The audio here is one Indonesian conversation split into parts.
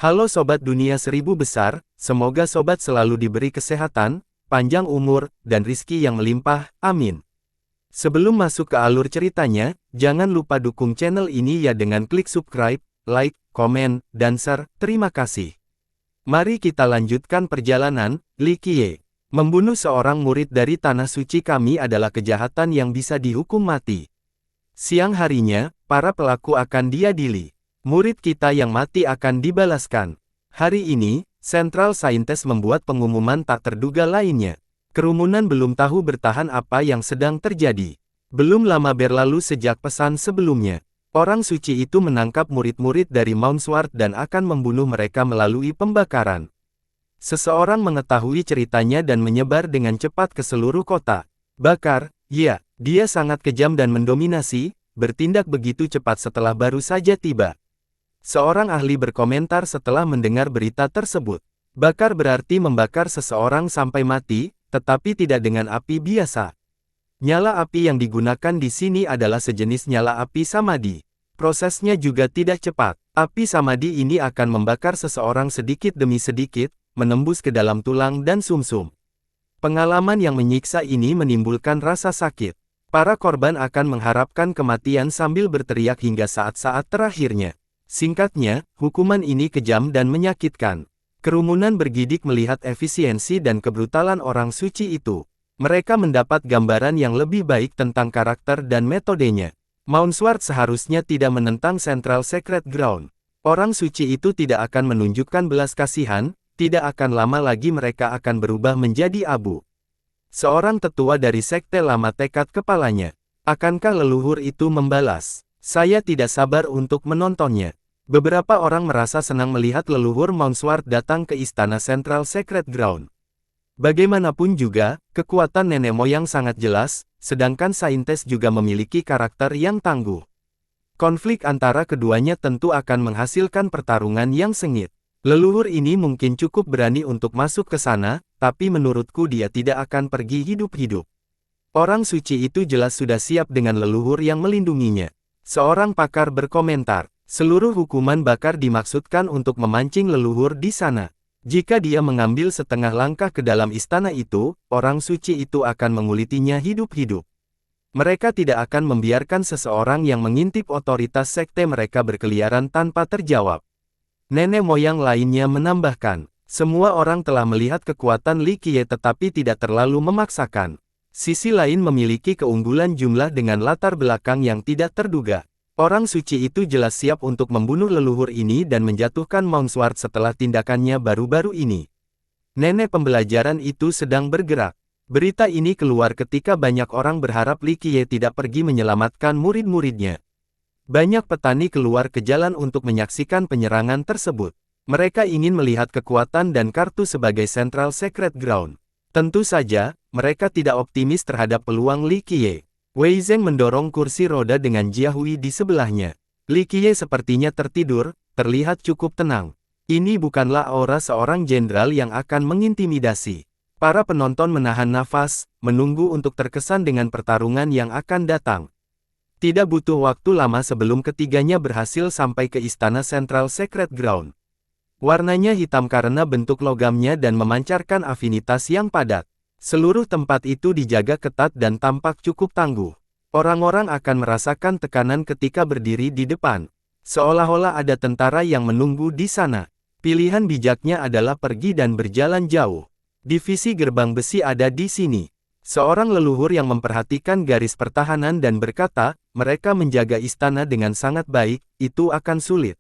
Halo Sobat Dunia Seribu Besar, semoga Sobat selalu diberi kesehatan, panjang umur, dan rizki yang melimpah, amin. Sebelum masuk ke alur ceritanya, jangan lupa dukung channel ini ya dengan klik subscribe, like, komen, dan share, terima kasih. Mari kita lanjutkan perjalanan. Li Qiye membunuh seorang murid dari Tanah Suci kami adalah kejahatan yang bisa dihukum mati. Siang harinya, para pelaku akan diadili. Murid kita yang mati akan dibalaskan. Hari ini, Central Scientist membuat pengumuman tak terduga lainnya. Kerumunan belum tahu bertahan apa yang sedang terjadi. Belum lama berlalu sejak pesan sebelumnya. Orang suci itu menangkap murid-murid dari Mount Sword dan akan membunuh mereka melalui pembakaran. Seseorang mengetahui ceritanya dan menyebar dengan cepat ke seluruh kota. Bakar, ya, dia sangat kejam dan mendominasi, bertindak begitu cepat setelah baru saja tiba. Seorang ahli berkomentar setelah mendengar berita tersebut. Bakar berarti membakar seseorang sampai mati, tetapi tidak dengan api biasa. Nyala api yang digunakan di sini adalah sejenis nyala api samadhi. Prosesnya juga tidak cepat. Api samadhi ini akan membakar seseorang sedikit demi sedikit, menembus ke dalam tulang dan sumsum. Pengalaman yang menyiksa ini menimbulkan rasa sakit. Para korban akan mengharapkan kematian sambil berteriak hingga saat-saat terakhirnya. Singkatnya, hukuman ini kejam dan menyakitkan. Kerumunan bergidik melihat efisiensi dan kebrutalan orang suci itu. Mereka mendapat gambaran yang lebih baik tentang karakter dan metodenya. Mount Sword seharusnya tidak menentang Central Sacred Ground. Orang suci itu tidak akan menunjukkan belas kasihan, tidak akan lama lagi mereka akan berubah menjadi abu. Seorang tetua dari sekte lama tekad kepalanya. Akankah leluhur itu membalas? Saya tidak sabar untuk menontonnya. Beberapa orang merasa senang melihat leluhur Mount Sword datang ke istana Central Sacred Ground. Bagaimanapun juga, kekuatan nenek moyang sangat jelas, sedangkan Saintes juga memiliki karakter yang tangguh. Konflik antara keduanya tentu akan menghasilkan pertarungan yang sengit. Leluhur ini mungkin cukup berani untuk masuk ke sana, tapi menurutku dia tidak akan pergi hidup-hidup. Orang suci itu jelas sudah siap dengan leluhur yang melindunginya. Seorang pakar berkomentar, seluruh hukuman bakar dimaksudkan untuk memancing leluhur di sana. Jika dia mengambil setengah langkah ke dalam istana itu, orang suci itu akan mengulitinya hidup-hidup. Mereka tidak akan membiarkan seseorang yang mengintip otoritas sekte mereka berkeliaran tanpa terjawab. Nenek moyang lainnya menambahkan, semua orang telah melihat kekuatan Li Qiye tetapi tidak terlalu memaksakan. Sisi lain memiliki keunggulan jumlah dengan latar belakang yang tidak terduga. Orang suci itu jelas siap untuk membunuh leluhur ini dan menjatuhkan Mount Sword setelah tindakannya baru-baru ini. Nenek pembelajaran itu sedang bergerak. Berita ini keluar ketika banyak orang berharap Li Qiye tidak pergi menyelamatkan murid-muridnya. Banyak petani keluar ke jalan untuk menyaksikan penyerangan tersebut. Mereka ingin melihat kekuatan dan kartu sebagai Central Sacred Ground. Tentu saja, mereka tidak optimis terhadap peluang Li Qiye. Wei Zheng mendorong kursi roda dengan Jia Hui di sebelahnya. Li Qiye sepertinya tertidur, terlihat cukup tenang. Ini bukanlah aura seorang jenderal yang akan mengintimidasi. Para penonton menahan nafas, menunggu untuk terkesan dengan pertarungan yang akan datang. Tidak butuh waktu lama sebelum ketiganya berhasil sampai ke istana Central Sacred Ground. Warnanya hitam karena bentuk logamnya dan memancarkan afinitas yang padat. Seluruh tempat itu dijaga ketat dan tampak cukup tangguh. Orang-orang akan merasakan tekanan ketika berdiri di depan. Seolah-olah ada tentara yang menunggu di sana. Pilihan bijaknya adalah pergi dan berjalan jauh. Divisi gerbang besi ada di sini. Seorang leluhur yang memperhatikan garis pertahanan dan berkata, mereka menjaga istana dengan sangat baik, itu akan sulit.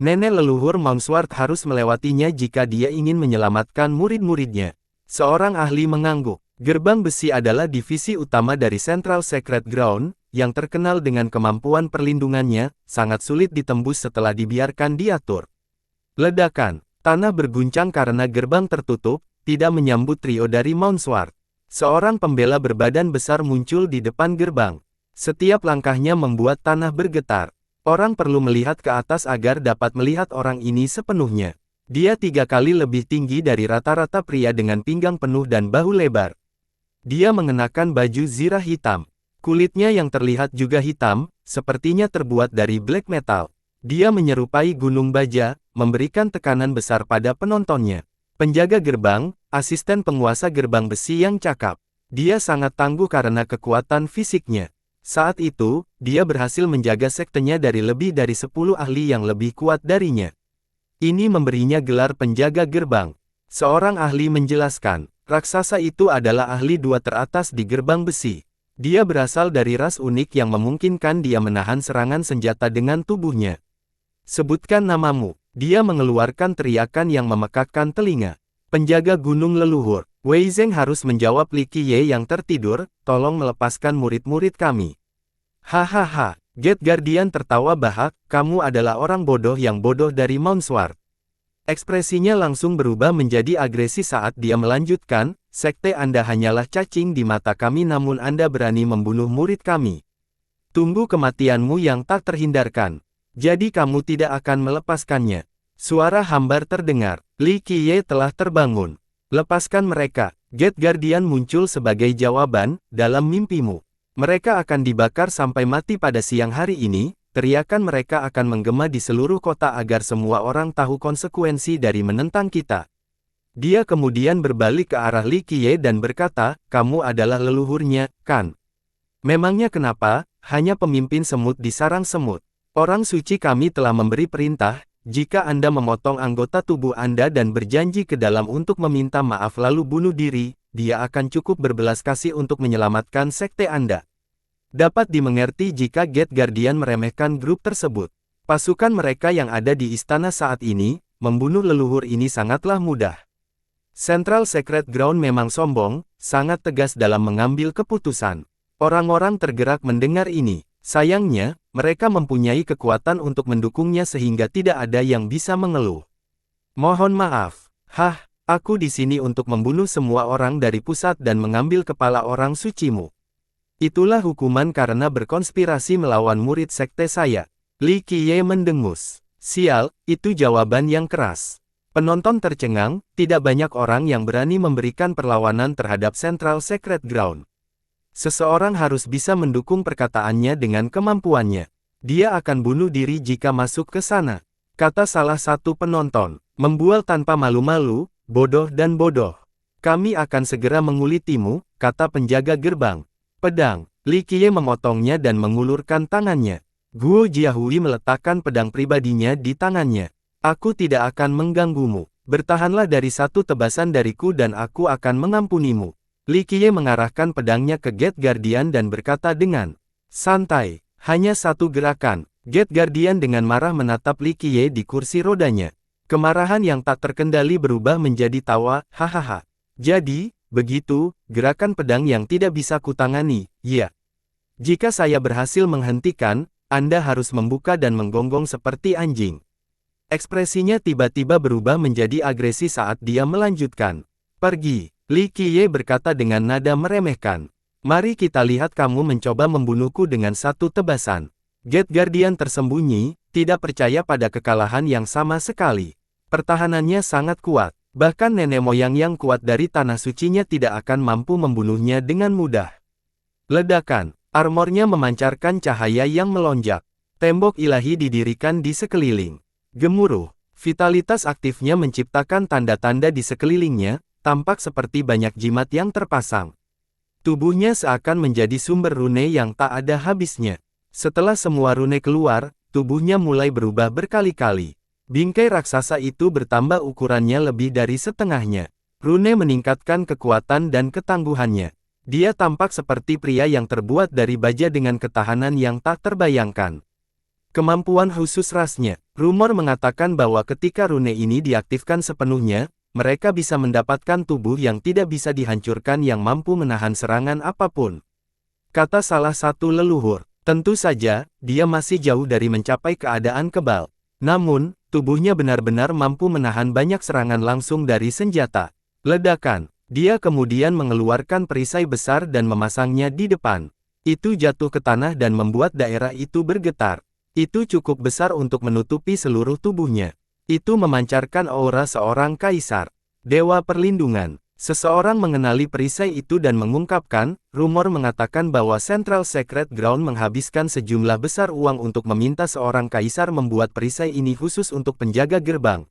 Nenek leluhur Mount Sword harus melewatinya jika dia ingin menyelamatkan murid-muridnya. Seorang ahli mengangguk. Gerbang besi adalah divisi utama dari Central Sacred Ground, yang terkenal dengan kemampuan perlindungannya, sangat sulit ditembus setelah dibiarkan diatur. Ledakan. Tanah berguncang karena gerbang tertutup, tidak menyambut trio dari Mount Sword. Seorang pembela berbadan besar muncul di depan gerbang. Setiap langkahnya membuat tanah bergetar. Orang perlu melihat ke atas agar dapat melihat orang ini sepenuhnya. Dia 3 kali lebih tinggi dari rata-rata pria dengan pinggang penuh dan bahu lebar. Dia mengenakan baju zirah hitam. Kulitnya yang terlihat juga hitam, sepertinya terbuat dari black metal. Dia menyerupai gunung baja, memberikan tekanan besar pada penontonnya. Penjaga gerbang, asisten penguasa gerbang besi yang cakap. Dia sangat tangguh karena kekuatan fisiknya. Saat itu, dia berhasil menjaga sektenya dari lebih dari 10 ahli yang lebih kuat darinya. Ini memberinya gelar penjaga gerbang. Seorang ahli menjelaskan, raksasa itu adalah ahli 2 teratas di gerbang besi. Dia berasal dari ras unik yang memungkinkan dia menahan serangan senjata dengan tubuhnya. Sebutkan namamu. Dia mengeluarkan teriakan yang memekakkan telinga. Penjaga gunung leluhur. Wei Zeng harus menjawab Li Qiye yang tertidur, tolong melepaskan murid-murid kami. Hahaha, Gate Guardian tertawa bahak, kamu adalah orang bodoh yang bodoh dari Mount Sword. Ekspresinya langsung berubah menjadi agresi saat dia melanjutkan, sekte Anda hanyalah cacing di mata kami namun Anda berani membunuh murid kami. Tunggu kematianmu yang tak terhindarkan. Jadi kamu tidak akan melepaskannya. Suara hambar terdengar. Li Qiye telah terbangun. Lepaskan mereka. Gate Guardian muncul sebagai jawaban, dalam mimpimu. Mereka akan dibakar sampai mati pada siang hari ini. Teriakan mereka akan menggema di seluruh kota agar semua orang tahu konsekuensi dari menentang kita. Dia kemudian berbalik ke arah Li Qiye dan berkata, kamu adalah leluhurnya, kan? Memangnya kenapa? Hanya pemimpin semut di sarang semut. Orang suci kami telah memberi perintah, jika Anda memotong anggota tubuh Anda dan berjanji ke dalam untuk meminta maaf lalu bunuh diri, dia akan cukup berbelas kasih untuk menyelamatkan sekte Anda. Dapat dimengerti jika Gate Guardian meremehkan grup tersebut. Pasukan mereka yang ada di istana saat ini, membunuh leluhur ini sangatlah mudah. Central Secret Ground memang sombong, sangat tegas dalam mengambil keputusan. Orang-orang tergerak mendengar ini. Sayangnya, mereka mempunyai kekuatan untuk mendukungnya sehingga tidak ada yang bisa mengeluh. Mohon maaf. Aku di sini untuk membunuh semua orang dari pusat dan mengambil kepala orang sucimu. Itulah hukuman karena berkonspirasi melawan murid sekte saya. Li Qiye mendengus. Sial, itu jawaban yang keras. Penonton tercengang, tidak banyak orang yang berani memberikan perlawanan terhadap Central Secret Ground. Seseorang harus bisa mendukung perkataannya dengan kemampuannya. Dia akan bunuh diri jika masuk ke sana. Kata salah satu penonton. Membual tanpa malu-malu, bodoh dan bodoh. Kami akan segera mengulitimu, kata penjaga gerbang. Pedang. Li Qiye memotongnya dan mengulurkan tangannya. Guo Jiahui meletakkan pedang pribadinya di tangannya. Aku tidak akan mengganggumu. Bertahanlah dari satu tebasan dariku dan aku akan mengampunimu. Li Qiye mengarahkan pedangnya ke Gate Guardian dan berkata dengan santai, hanya satu gerakan. Gate Guardian dengan marah menatap Li Qiye di kursi rodanya. Kemarahan yang tak terkendali berubah menjadi tawa, hahaha. Jadi, begitu, gerakan pedang yang tidak bisa kutangani, ya. Jika saya berhasil menghentikan, Anda harus membuka dan menggonggong seperti anjing. Ekspresinya tiba-tiba berubah menjadi agresi saat dia melanjutkan. Pergi. Li Qiye berkata dengan nada meremehkan. Mari kita lihat kamu mencoba membunuhku dengan satu tebasan. Gate Guardian tersembunyi, tidak percaya pada kekalahan yang sama sekali. Pertahanannya sangat kuat. Bahkan nenek moyang yang kuat dari tanah sucinya tidak akan mampu membunuhnya dengan mudah. Ledakan. Armornya memancarkan cahaya yang melonjak. Tembok ilahi didirikan di sekeliling. Gemuruh. Vitalitas aktifnya menciptakan tanda-tanda di sekelilingnya, tampak seperti banyak jimat yang terpasang. Tubuhnya seakan menjadi sumber rune yang tak ada habisnya. Setelah semua rune keluar, tubuhnya mulai berubah berkali-kali. Bingkai raksasa itu bertambah ukurannya lebih dari setengahnya. Rune meningkatkan kekuatan dan ketangguhannya. Dia tampak seperti pria yang terbuat dari baja dengan ketahanan yang tak terbayangkan. Kemampuan khusus rasnya. Rumor mengatakan bahwa ketika rune ini diaktifkan sepenuhnya, mereka bisa mendapatkan tubuh yang tidak bisa dihancurkan yang mampu menahan serangan apapun. Kata salah satu leluhur. Tentu saja, dia masih jauh dari mencapai keadaan kebal. Namun, tubuhnya benar-benar mampu menahan banyak serangan langsung dari senjata. Ledakan. Dia kemudian mengeluarkan perisai besar dan memasangnya di depan. Itu jatuh ke tanah dan membuat daerah itu bergetar. Itu cukup besar untuk menutupi seluruh tubuhnya. Itu memancarkan aura seorang kaisar. Dewa perlindungan. Seseorang mengenali perisai itu dan mengungkapkan, rumor mengatakan bahwa Central Sacred Ground menghabiskan sejumlah besar uang untuk meminta seorang kaisar membuat perisai ini khusus untuk penjaga gerbang.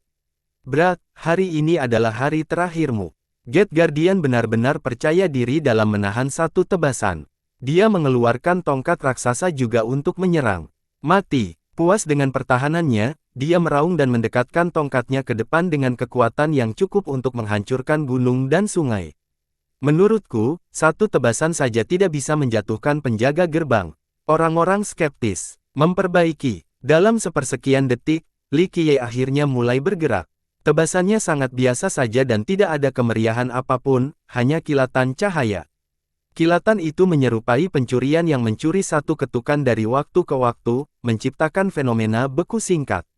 Brat, hari ini adalah hari terakhirmu. Gate Guardian benar-benar percaya diri dalam menahan satu tebasan. Dia mengeluarkan tongkat raksasa juga untuk menyerang. Mati. Puas dengan pertahanannya, dia meraung dan mendekatkan tongkatnya ke depan dengan kekuatan yang cukup untuk menghancurkan gunung dan sungai. Menurutku, satu tebasan saja tidak bisa menjatuhkan penjaga gerbang. Orang-orang skeptis. Memperbaiki. Dalam sepersekian detik, Li Qiye akhirnya mulai bergerak. Tebasannya sangat biasa saja dan tidak ada kemeriahan apapun, hanya kilatan cahaya. Kilatan itu menyerupai pencurian yang mencuri satu ketukan dari waktu ke waktu, menciptakan fenomena beku singkat.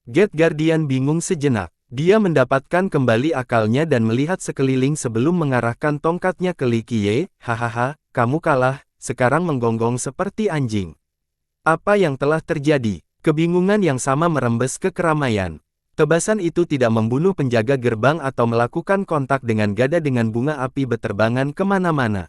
Gate Guardian bingung sejenak. Dia mendapatkan kembali akalnya dan melihat sekeliling sebelum mengarahkan tongkatnya ke Li Qiye. Hahaha, kamu kalah, sekarang menggonggong seperti anjing. Apa yang telah terjadi? Kebingungan yang sama merembes ke keramaian. Tebasan itu tidak membunuh penjaga gerbang atau melakukan kontak dengan gada dengan bunga api beterbangan kemana-mana.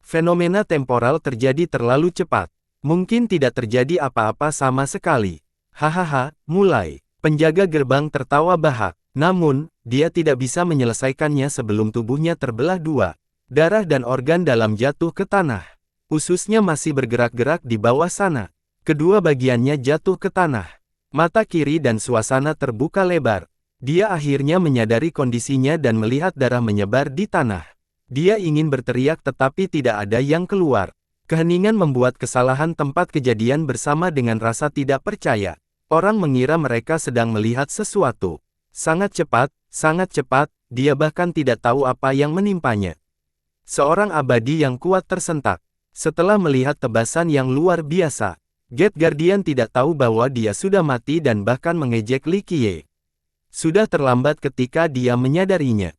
Fenomena temporal terjadi terlalu cepat. Mungkin tidak terjadi apa-apa sama sekali. Hahaha, mulai. Penjaga gerbang tertawa bahak. Namun, dia tidak bisa menyelesaikannya sebelum tubuhnya terbelah dua. Darah dan organ dalam jatuh ke tanah. Ususnya masih bergerak-gerak di bawah sana. Kedua bagiannya jatuh ke tanah. Mata kiri dan suasana terbuka lebar. Dia akhirnya menyadari kondisinya dan melihat darah menyebar di tanah. Dia ingin berteriak tetapi tidak ada yang keluar. Keheningan membuat kesalahan tempat kejadian bersama dengan rasa tidak percaya. Orang mengira mereka sedang melihat sesuatu. Sangat cepat, dia bahkan tidak tahu apa yang menimpanya. Seorang abadi yang kuat tersentak. Setelah melihat tebasan yang luar biasa, Gate Guardian tidak tahu bahwa dia sudah mati dan bahkan mengejek Li Qiye. Sudah terlambat ketika dia menyadarinya.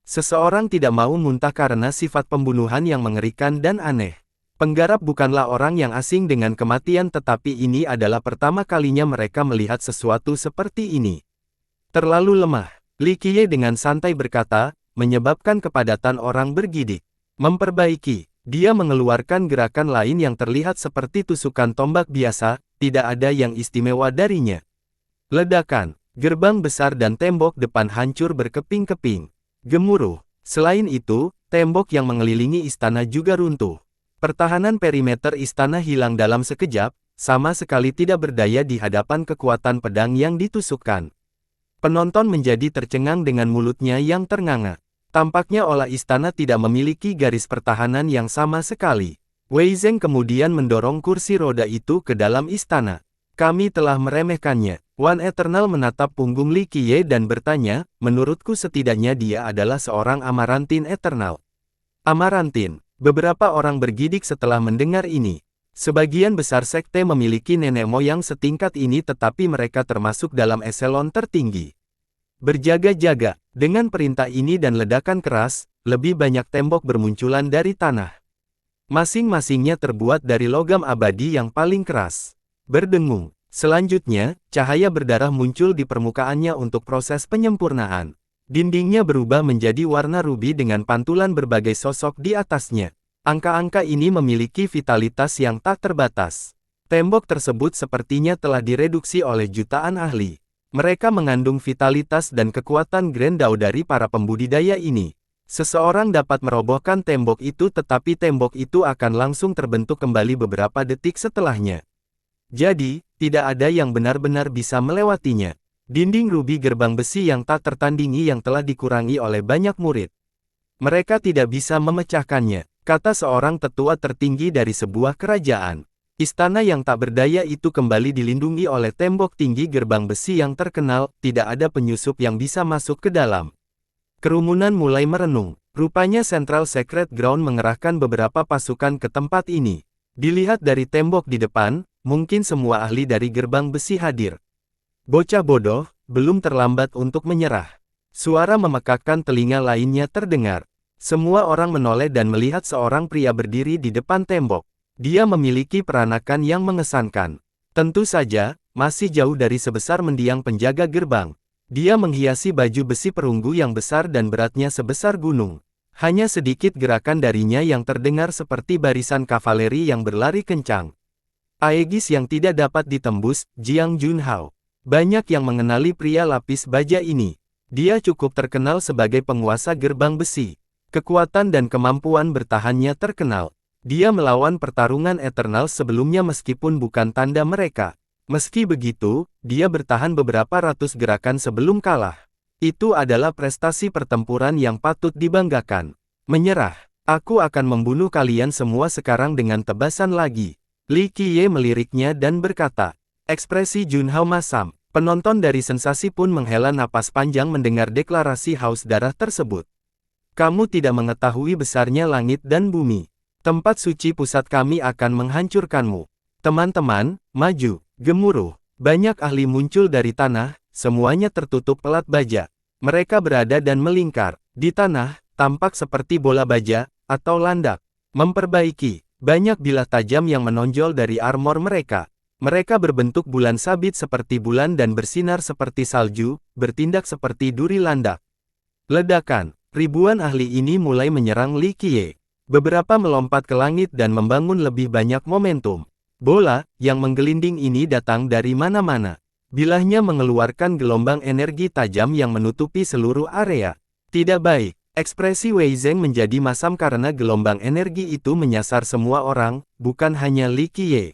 Seseorang tidak mau muntah karena sifat pembunuhan yang mengerikan dan aneh. Penggarap bukanlah orang yang asing dengan kematian tetapi ini adalah pertama kalinya mereka melihat sesuatu seperti ini. Terlalu lemah, Li Qiye dengan santai berkata, menyebabkan kepadatan orang bergidik. Memperbaiki, dia mengeluarkan gerakan lain yang terlihat seperti tusukan tombak biasa, tidak ada yang istimewa darinya. Ledakan, gerbang besar dan tembok depan hancur berkeping-keping. Gemuruh. Selain itu, tembok yang mengelilingi istana juga runtuh. Pertahanan perimeter istana hilang dalam sekejap, sama sekali tidak berdaya di hadapan kekuatan pedang yang ditusukkan. Penonton menjadi tercengang dengan mulutnya yang ternganga. Tampaknya olah istana tidak memiliki garis pertahanan yang sama sekali. Wei Zeng kemudian mendorong kursi roda itu ke dalam istana. Kami telah meremehkannya. One Eternal menatap punggung Li Qiye dan bertanya, menurutku setidaknya dia adalah seorang Amarantin Eternal. Amarantin. Beberapa orang bergidik setelah mendengar ini. Sebagian besar sekte memiliki nenek moyang setingkat ini tetapi mereka termasuk dalam eselon tertinggi. Berjaga-jaga, dengan perintah ini dan ledakan keras, lebih banyak tembok bermunculan dari tanah. Masing-masingnya terbuat dari logam abadi yang paling keras. Berdengung. Selanjutnya, cahaya berdarah muncul di permukaannya untuk proses penyempurnaan. Dindingnya berubah menjadi warna rubi dengan pantulan berbagai sosok di atasnya. Angka-angka ini memiliki vitalitas yang tak terbatas. Tembok tersebut sepertinya telah direduksi oleh jutaan ahli. Mereka mengandung vitalitas dan kekuatan Grand Dao dari para pembudidaya ini. Seseorang dapat merobohkan tembok itu tetapi tembok itu akan langsung terbentuk kembali beberapa detik setelahnya. Jadi, tidak ada yang benar-benar bisa melewatinya. Dinding rubi gerbang besi yang tak tertandingi yang telah dikurangi oleh banyak murid. Mereka tidak bisa memecahkannya, kata seorang tetua tertinggi dari sebuah kerajaan. Istana yang tak berdaya itu kembali dilindungi oleh tembok tinggi gerbang besi yang terkenal, tidak ada penyusup yang bisa masuk ke dalam. Kerumunan mulai merenung. Rupanya Central Sacred Ground mengerahkan beberapa pasukan ke tempat ini. Dilihat dari tembok di depan, mungkin semua ahli dari gerbang besi hadir. Bocah bodoh, belum terlambat untuk menyerah. Suara memekakkan telinga lainnya terdengar. Semua orang menoleh dan melihat seorang pria berdiri di depan tembok. Dia memiliki peranakan yang mengesankan. Tentu saja, masih jauh dari sebesar mendiang penjaga gerbang. Dia menghiasi baju besi perunggu yang besar dan beratnya sebesar gunung. Hanya sedikit gerakan darinya yang terdengar seperti barisan kavaleri yang berlari kencang. Aegis yang tidak dapat ditembus, Jiang Junhao. Banyak yang mengenali pria lapis baja ini. Dia cukup terkenal sebagai penguasa gerbang besi. Kekuatan dan kemampuan bertahannya terkenal. Dia melawan pertarungan Eternal sebelumnya meskipun bukan tanda mereka. Meski begitu, dia bertahan beberapa ratus gerakan sebelum kalah. Itu adalah prestasi pertempuran yang patut dibanggakan. Menyerah. Aku akan membunuh kalian semua sekarang dengan tebasan lagi. Li Qiye meliriknya dan berkata. Ekspresi Junhao masam. Penonton dari sensasi pun menghela napas panjang mendengar deklarasi haus darah tersebut. Kamu tidak mengetahui besarnya langit dan bumi. Tempat suci pusat kami akan menghancurkanmu. Teman-teman, maju, gemuruh. Banyak ahli muncul dari tanah, semuanya tertutup pelat baja. Mereka berada dan melingkar. Di tanah, tampak seperti bola baja, atau landak. Memperbaiki. Banyak bilah tajam yang menonjol dari armor mereka. Mereka berbentuk bulan sabit seperti bulan dan bersinar seperti salju, bertindak seperti duri landak. Ledakan. Ribuan ahli ini mulai menyerang Li Qiye. Beberapa melompat ke langit dan membangun lebih banyak momentum. Bola, yang menggelinding ini datang dari mana-mana. Bilahnya mengeluarkan gelombang energi tajam yang menutupi seluruh area. Tidak baik. Ekspresi Wei Zeng menjadi masam karena gelombang energi itu menyasar semua orang, bukan hanya Li Qiye.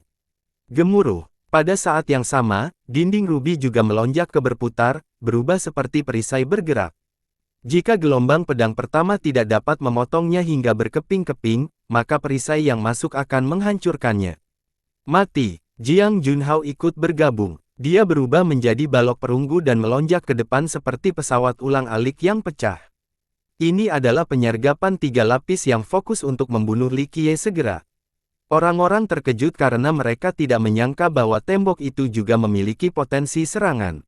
Gemuruh. Pada saat yang sama, dinding rubi juga melonjak ke berputar, berubah seperti perisai bergerak. Jika gelombang pedang pertama tidak dapat memotongnya hingga berkeping-keping, maka perisai yang masuk akan menghancurkannya. Mati. Jiang Junhao ikut bergabung. Dia berubah menjadi balok perunggu dan melonjak ke depan seperti pesawat ulang-alik yang pecah. Ini adalah penyergapan 3 lapis yang fokus untuk membunuh Li Qiye segera. Orang-orang terkejut karena mereka tidak menyangka bahwa tembok itu juga memiliki potensi serangan.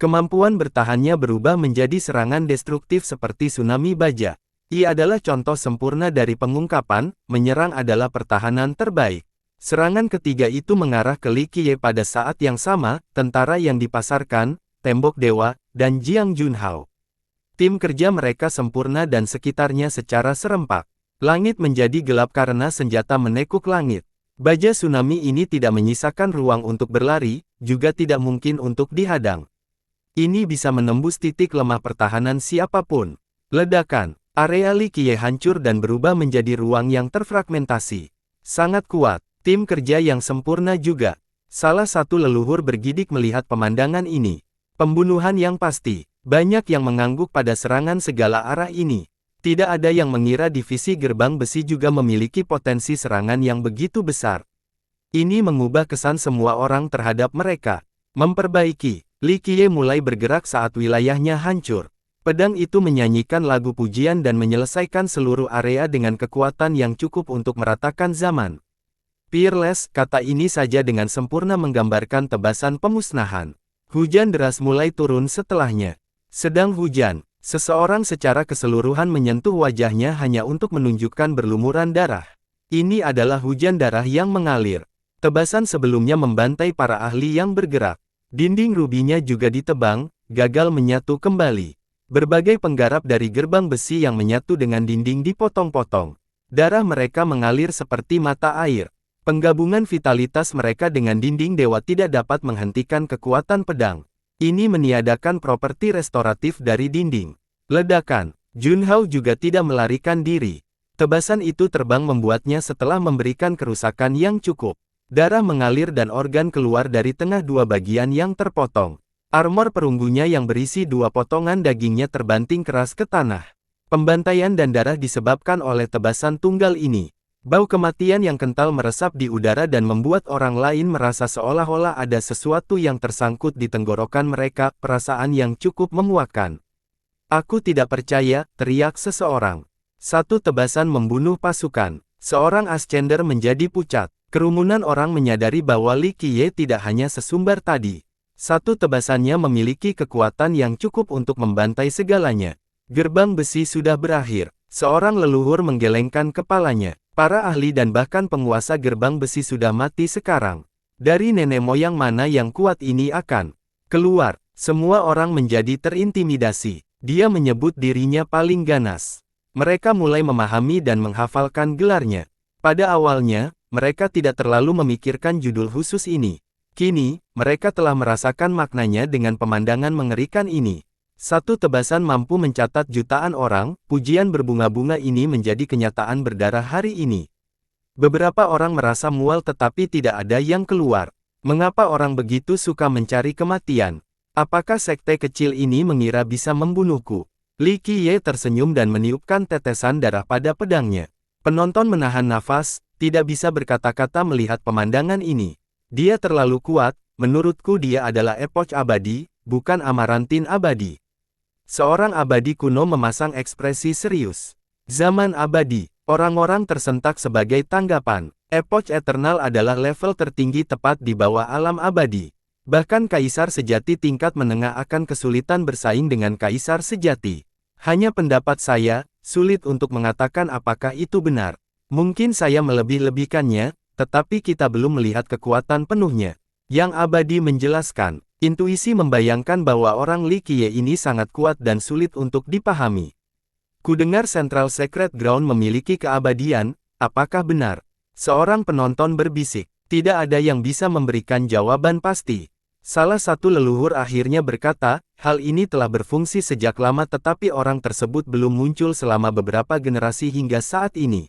Kemampuan bertahannya berubah menjadi serangan destruktif seperti tsunami baja. Ia adalah contoh sempurna dari pengungkapan, menyerang adalah pertahanan terbaik. Serangan ketiga itu mengarah ke Li Qiye pada saat yang sama, tentara yang dipasarkan, tembok dewa, dan Jiang Junhao. Tim kerja mereka sempurna dan sekitarnya secara serempak. Langit menjadi gelap karena senjata menekuk langit. Baja tsunami ini tidak menyisakan ruang untuk berlari, juga tidak mungkin untuk dihadang. Ini bisa menembus titik lemah pertahanan siapapun. Ledakan. Area Li Qiye hancur dan berubah menjadi ruang yang terfragmentasi. Sangat kuat. Tim kerja yang sempurna juga. Salah satu leluhur bergidik melihat pemandangan ini. Pembunuhan yang pasti. Banyak yang mengangguk pada serangan segala arah ini. Tidak ada yang mengira divisi gerbang besi juga memiliki potensi serangan yang begitu besar. Ini mengubah kesan semua orang terhadap mereka. Memperbaiki. Li Qiye mulai bergerak saat wilayahnya hancur. Pedang itu menyanyikan lagu pujian dan menyelesaikan seluruh area dengan kekuatan yang cukup untuk meratakan zaman. Peerless, kata ini saja dengan sempurna menggambarkan tebasan pemusnahan. Hujan deras mulai turun setelahnya. Sedang hujan, seseorang secara keseluruhan menyentuh wajahnya hanya untuk menunjukkan berlumuran darah. Ini adalah hujan darah yang mengalir. Tebasan sebelumnya membantai para ahli yang bergerak. Dinding rubinya juga ditebang, gagal menyatu kembali. Berbagai penggarap dari gerbang besi yang menyatu dengan dinding dipotong-potong. Darah mereka mengalir seperti mata air. Penggabungan vitalitas mereka dengan dinding dewa tidak dapat menghentikan kekuatan pedang. Ini meniadakan properti restoratif dari dinding. Ledakan. Junhao juga tidak melarikan diri. Tebasan itu terbang membuatnya setelah memberikan kerusakan yang cukup. Darah mengalir dan organ keluar dari tengah dua bagian yang terpotong. Armor perunggunya yang berisi 2 potongan dagingnya terbanting keras ke tanah. Pembantaian dan darah disebabkan oleh tebasan tunggal ini. Bau kematian yang kental meresap di udara dan membuat orang lain merasa seolah-olah ada sesuatu yang tersangkut di tenggorokan mereka, perasaan yang cukup memuakkan. Aku tidak percaya, teriak seseorang. Satu tebasan membunuh pasukan. Seorang ascender menjadi pucat. Kerumunan orang menyadari bahwa Li Qiye tidak hanya sesumbar tadi. Satu tebasannya memiliki kekuatan yang cukup untuk membantai segalanya. Gerbang besi sudah berakhir. Seorang leluhur menggelengkan kepalanya. Para ahli dan bahkan penguasa gerbang besi sudah mati sekarang. Dari nenek moyang mana yang kuat ini akan keluar? Semua orang menjadi terintimidasi. Dia menyebut dirinya paling ganas. Mereka mulai memahami dan menghafalkan gelarnya. Pada awalnya, mereka tidak terlalu memikirkan judul khusus ini. Kini, mereka telah merasakan maknanya dengan pemandangan mengerikan ini. Satu tebasan mampu mencatat jutaan orang, pujian berbunga-bunga ini menjadi kenyataan berdarah hari ini. Beberapa orang merasa mual tetapi tidak ada yang keluar. Mengapa orang begitu suka mencari kematian? Apakah sekte kecil ini mengira bisa membunuhku? Li Qiye tersenyum dan meniupkan tetesan darah pada pedangnya. Penonton menahan nafas, tidak bisa berkata-kata melihat pemandangan ini. Dia terlalu kuat, menurutku dia adalah epoch abadi, bukan Amarantin abadi. Seorang abadi kuno memasang ekspresi serius. Zaman abadi, orang-orang tersentak sebagai tanggapan. Epoch Eternal adalah level tertinggi tepat di bawah alam abadi. Bahkan kaisar sejati tingkat menengah akan kesulitan bersaing dengan kaisar sejati. Hanya pendapat saya, sulit untuk mengatakan apakah itu benar. Mungkin saya melebih-lebihkannya, tetapi kita belum melihat kekuatan penuhnya. Yang abadi menjelaskan. Intuisi membayangkan bahwa orang Li Qiye ini sangat kuat dan sulit untuk dipahami. Kudengar Central Secret Ground memiliki keabadian, apakah benar? Seorang penonton berbisik. Tidak ada yang bisa memberikan jawaban pasti. Salah satu leluhur akhirnya berkata, hal ini telah berfungsi sejak lama tetapi orang tersebut belum muncul selama beberapa generasi hingga saat ini.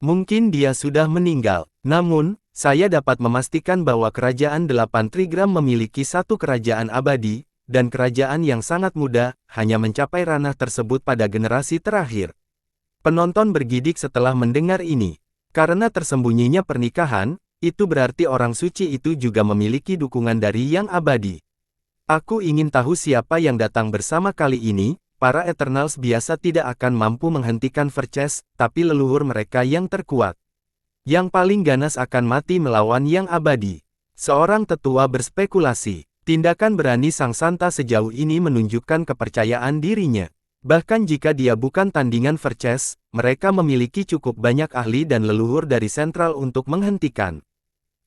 Mungkin dia sudah meninggal. Namun, saya dapat memastikan bahwa kerajaan 8 Trigram memiliki satu kerajaan abadi, dan kerajaan yang sangat muda, hanya mencapai ranah tersebut pada generasi terakhir. Penonton bergidik setelah mendengar ini. Karena tersembunyinya pernikahan, itu berarti orang suci itu juga memiliki dukungan dari yang abadi. Aku ingin tahu siapa yang datang bersama kali ini. Para Eternals biasa tidak akan mampu menghentikan Verces, tapi leluhur mereka yang terkuat. Yang paling ganas akan mati melawan yang abadi. Seorang tetua berspekulasi. Tindakan berani Sang Santa sejauh ini menunjukkan kepercayaan dirinya. Bahkan jika dia bukan tandingan Verces, mereka memiliki cukup banyak ahli dan leluhur dari sentral untuk menghentikan.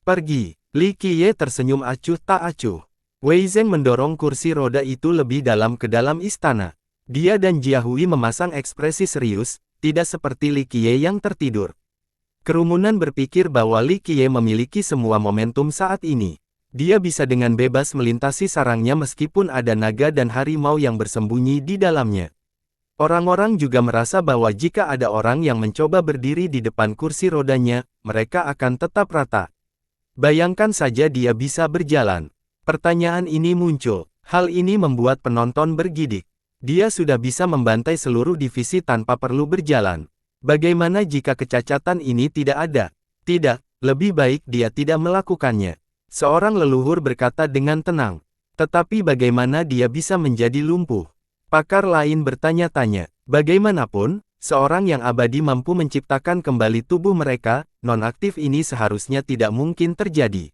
Pergi. Li Qiye tersenyum acuh tak acuh. Wei Zheng mendorong kursi roda itu lebih dalam ke dalam istana. Dia dan Jia Hui memasang ekspresi serius, tidak seperti Li Qiye yang tertidur. Kerumunan berpikir bahwa Li Qiye memiliki semua momentum saat ini. Dia bisa dengan bebas melintasi sarangnya meskipun ada naga dan harimau yang bersembunyi di dalamnya. Orang-orang juga merasa bahwa jika ada orang yang mencoba berdiri di depan kursi rodanya, mereka akan tetap rata. Bayangkan saja dia bisa berjalan. Pertanyaan ini muncul. Hal ini membuat penonton bergidik. Dia sudah bisa membantai seluruh divisi tanpa perlu berjalan. Bagaimana jika kecacatan ini tidak ada? Tidak, lebih baik dia tidak melakukannya. Seorang leluhur berkata dengan tenang. Tetapi bagaimana dia bisa menjadi lumpuh? Pakar lain bertanya-tanya. Bagaimanapun, seorang yang abadi mampu menciptakan kembali tubuh mereka, non-aktif ini seharusnya tidak mungkin terjadi.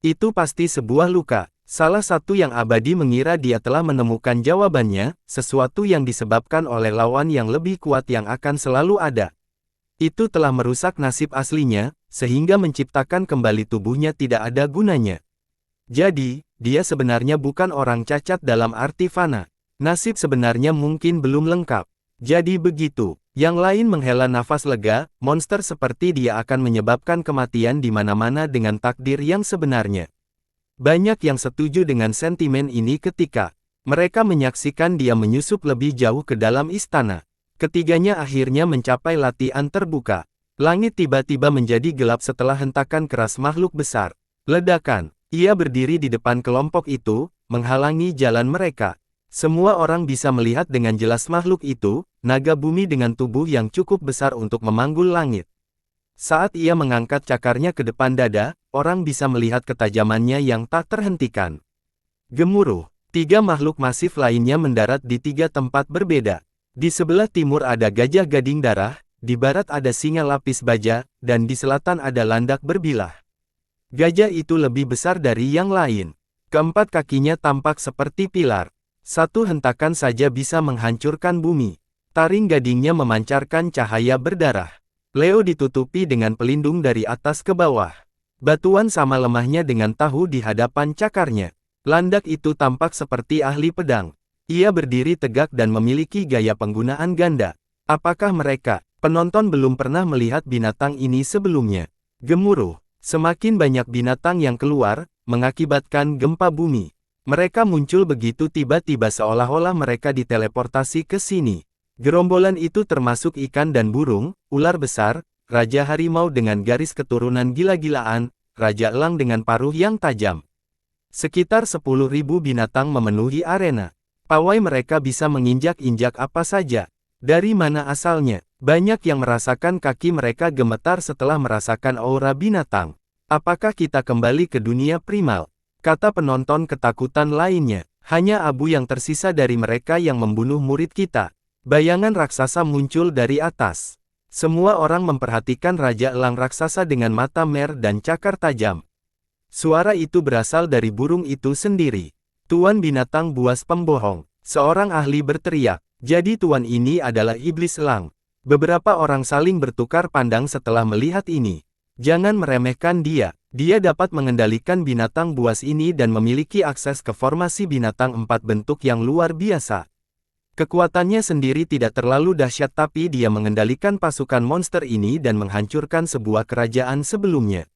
Itu pasti sebuah luka. Salah satu yang abadi mengira dia telah menemukan jawabannya, sesuatu yang disebabkan oleh lawan yang lebih kuat yang akan selalu ada. Itu telah merusak nasib aslinya, sehingga menciptakan kembali tubuhnya tidak ada gunanya. Jadi, dia sebenarnya bukan orang cacat dalam arti fana. Nasib sebenarnya mungkin belum lengkap. Jadi begitu. Yang lain menghela nafas lega, monster seperti dia akan menyebabkan kematian di mana-mana dengan takdir yang sebenarnya. Banyak yang setuju dengan sentimen ini ketika mereka menyaksikan dia menyusup lebih jauh ke dalam istana. Ketiganya akhirnya mencapai latihan terbuka. Langit tiba-tiba menjadi gelap setelah hentakan keras makhluk besar. Ledakan. Ia berdiri di depan kelompok itu, menghalangi jalan mereka. Semua orang bisa melihat dengan jelas makhluk itu, naga bumi dengan tubuh yang cukup besar untuk memanggul langit. Saat ia mengangkat cakarnya ke depan dada, orang bisa melihat ketajamannya yang tak terhentikan. Gemuruh. 3 makhluk masif lainnya mendarat di 3 tempat berbeda. Di sebelah timur ada gajah gading darah, di barat ada singa lapis baja, dan di selatan ada landak berbilah. Gajah itu lebih besar dari yang lain. Keempat kakinya tampak seperti pilar. Satu hentakan saja bisa menghancurkan bumi. Taring gadingnya memancarkan cahaya berdarah. Leo ditutupi dengan pelindung dari atas ke bawah. Batuan sama lemahnya dengan tahu di hadapan cakarnya. Landak itu tampak seperti ahli pedang. Ia berdiri tegak dan memiliki gaya penggunaan ganda. Apakah mereka, penonton belum pernah melihat binatang ini sebelumnya? Gemuruh. Semakin banyak binatang yang keluar, mengakibatkan gempa bumi. Mereka muncul begitu tiba-tiba seolah-olah mereka diteleportasi ke sini. Gerombolan itu termasuk ikan dan burung, ular besar, raja harimau dengan garis keturunan gila-gilaan, raja elang dengan paruh yang tajam. Sekitar 10.000 binatang memenuhi arena. Pawai mereka bisa menginjak-injak apa saja. Dari mana asalnya? Banyak yang merasakan kaki mereka gemetar setelah merasakan aura binatang. Apakah kita kembali ke dunia primal? Kata penonton ketakutan lainnya. Hanya abu yang tersisa dari mereka yang membunuh murid kita. Bayangan raksasa muncul dari atas. Semua orang memperhatikan Raja Elang raksasa dengan mata mer dan cakar tajam. Suara itu berasal dari burung itu sendiri. Tuan binatang buas pembohong. Seorang ahli berteriak. Jadi tuan ini adalah iblis elang. Beberapa orang saling bertukar pandang setelah melihat ini. Jangan meremehkan dia. Dia dapat mengendalikan binatang buas ini dan memiliki akses ke formasi binatang 4 bentuk yang luar biasa. Kekuatannya sendiri tidak terlalu dahsyat tapi dia mengendalikan pasukan monster ini dan menghancurkan sebuah kerajaan sebelumnya.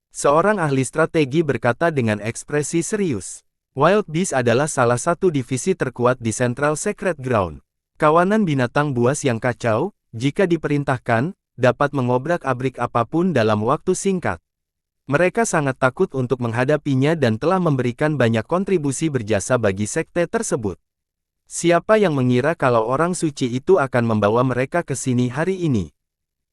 Seorang ahli strategi berkata dengan ekspresi serius. Wild Beast adalah salah satu divisi terkuat di Central Secret Ground. Kawanan binatang buas yang kacau, jika diperintahkan, dapat mengobrak-abrik apapun dalam waktu singkat. Mereka sangat takut untuk menghadapinya dan telah memberikan banyak kontribusi berjasa bagi sekte tersebut. Siapa yang mengira kalau orang suci itu akan membawa mereka ke sini hari ini?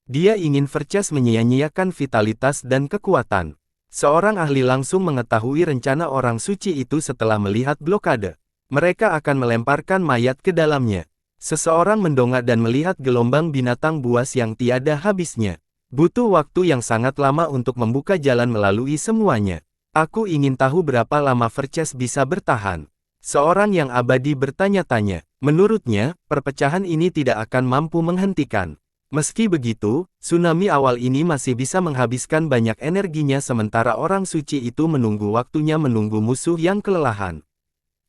Dia ingin Verces menyia-nyiakan vitalitas dan kekuatan. Seorang ahli langsung mengetahui rencana orang suci itu setelah melihat blokade. Mereka akan melemparkan mayat ke dalamnya. Seseorang mendongak dan melihat gelombang binatang buas yang tiada habisnya. Butuh waktu yang sangat lama untuk membuka jalan melalui semuanya. Aku ingin tahu berapa lama Verces bisa bertahan. Seorang yang abadi bertanya-tanya. Menurutnya, perpecahan ini tidak akan mampu menghentikan. Meski begitu, tsunami awal ini masih bisa menghabiskan banyak energinya sementara orang suci itu menunggu waktunya menunggu musuh yang kelelahan.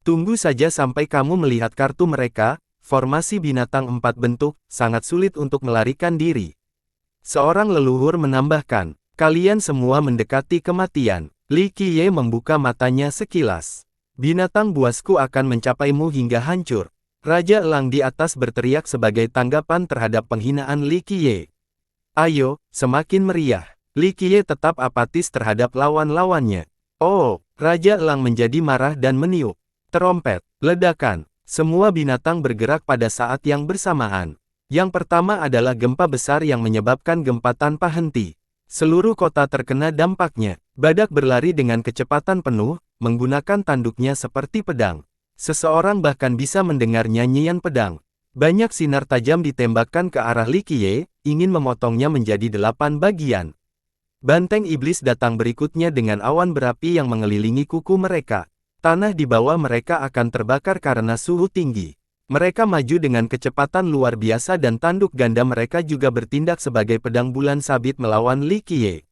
Tunggu saja sampai kamu melihat kartu mereka. Formasi binatang 4 bentuk, sangat sulit untuk melarikan diri. Seorang leluhur menambahkan, kalian semua mendekati kematian. Li Qiye membuka matanya sekilas. Binatang buasku akan mencapaimu hingga hancur. Raja Elang di atas berteriak sebagai tanggapan terhadap penghinaan Li Qiye. Ayo, semakin meriah. Li Qiye tetap apatis terhadap lawan-lawannya. Oh, Raja Elang menjadi marah dan meniup. Terompet, ledakan. Semua binatang bergerak pada saat yang bersamaan. Yang pertama adalah gempa besar yang menyebabkan gempa tanpa henti. Seluruh kota terkena dampaknya. Badak berlari dengan kecepatan penuh, menggunakan tanduknya seperti pedang. Seseorang bahkan bisa mendengar nyanyian pedang. Banyak sinar tajam ditembakkan ke arah Li Qiye, ingin memotongnya menjadi 8 bagian. Banteng iblis datang berikutnya dengan awan berapi yang mengelilingi kuku mereka. Tanah di bawah mereka akan terbakar karena suhu tinggi. Mereka maju dengan kecepatan luar biasa dan tanduk ganda mereka juga bertindak sebagai pedang bulan sabit melawan Li Qiye.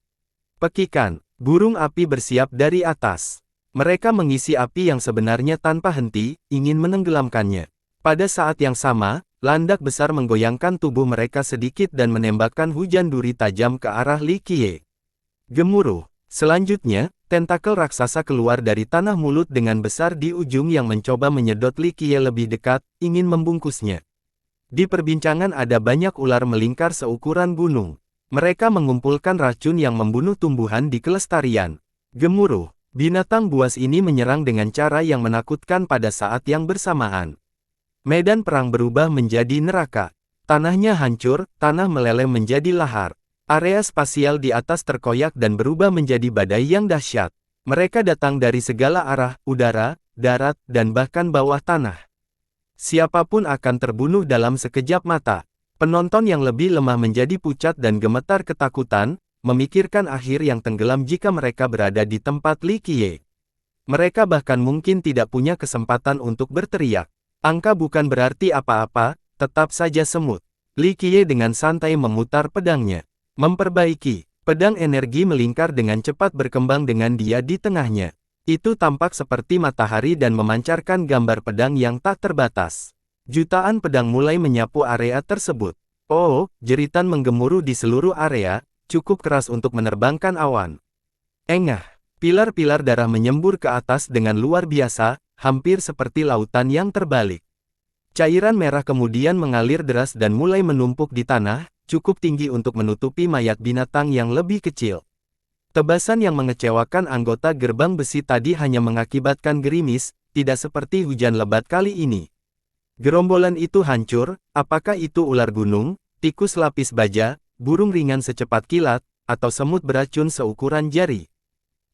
Pekikan, burung api bersiap dari atas. Mereka mengisi api yang sebenarnya tanpa henti, ingin menenggelamkannya. Pada saat yang sama, landak besar menggoyangkan tubuh mereka sedikit dan menembakkan hujan duri tajam ke arah Li Qiye. Gemuruh. Selanjutnya, tentakel raksasa keluar dari tanah mulut dengan besar di ujung yang mencoba menyedot Li Qiye lebih dekat, ingin membungkusnya. Di perbincangan ada banyak ular melingkar seukuran gunung. Mereka mengumpulkan racun yang membunuh tumbuhan di kelestarian. Gemuruh. Binatang buas ini menyerang dengan cara yang menakutkan pada saat yang bersamaan. Medan perang berubah menjadi neraka. Tanahnya hancur, tanah meleleh menjadi lahar. Area spasial di atas terkoyak dan berubah menjadi badai yang dahsyat. Mereka datang dari segala arah, udara, darat, dan bahkan bawah tanah. Siapapun akan terbunuh dalam sekejap mata. Penonton yang lebih lemah menjadi pucat dan gemetar ketakutan, memikirkan akhir yang tenggelam jika mereka berada di tempat Li Qiye. Mereka bahkan mungkin tidak punya kesempatan untuk berteriak. Angka bukan berarti apa-apa, tetap saja semut. Li Qiye dengan santai memutar pedangnya. Memperbaiki, pedang energi melingkar dengan cepat berkembang dengan dia di tengahnya. Itu tampak seperti matahari dan memancarkan gambar pedang yang tak terbatas. Jutaan pedang mulai menyapu area tersebut. Oh, jeritan menggemuruh di seluruh area, cukup keras untuk menerbangkan awan. Engah, pilar-pilar darah menyembur ke atas dengan luar biasa, hampir seperti lautan yang terbalik. Cairan merah kemudian mengalir deras dan mulai menumpuk di tanah, cukup tinggi untuk menutupi mayat binatang yang lebih kecil. Tebasan yang mengecewakan anggota gerbang besi tadi hanya mengakibatkan gerimis, tidak seperti hujan lebat kali ini. Gerombolan itu hancur, apakah itu ular gunung, tikus lapis baja, burung ringan secepat kilat, atau semut beracun seukuran jari.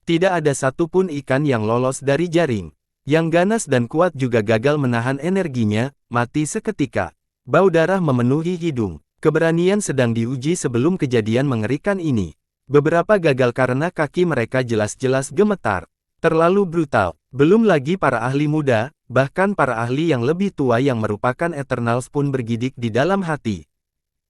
Tidak ada satupun ikan yang lolos dari jaring. Yang ganas dan kuat juga gagal menahan energinya, mati seketika. Bau darah memenuhi hidung. Keberanian sedang diuji sebelum kejadian mengerikan ini. Beberapa gagal karena kaki mereka jelas-jelas gemetar. Terlalu brutal. Belum lagi para ahli muda, bahkan para ahli yang lebih tua yang merupakan Eternals pun bergidik di dalam hati.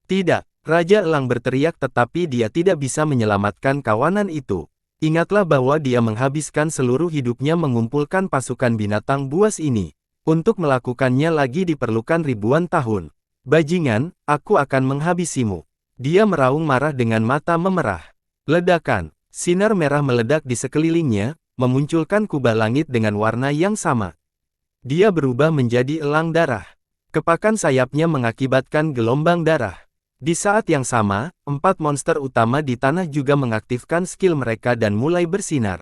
Tidak, Raja Elang berteriak tetapi dia tidak bisa menyelamatkan kawanan itu. Ingatlah bahwa dia menghabiskan seluruh hidupnya mengumpulkan pasukan binatang buas ini. Untuk melakukannya lagi diperlukan ribuan tahun. Bajingan, aku akan menghabisimu. Dia meraung marah dengan mata memerah. Ledakan, sinar merah meledak di sekelilingnya, memunculkan kubah langit dengan warna yang sama. Dia berubah menjadi elang darah. Kepakan sayapnya mengakibatkan gelombang darah. Di saat yang sama, 4 monster utama di tanah juga mengaktifkan skill mereka dan mulai bersinar.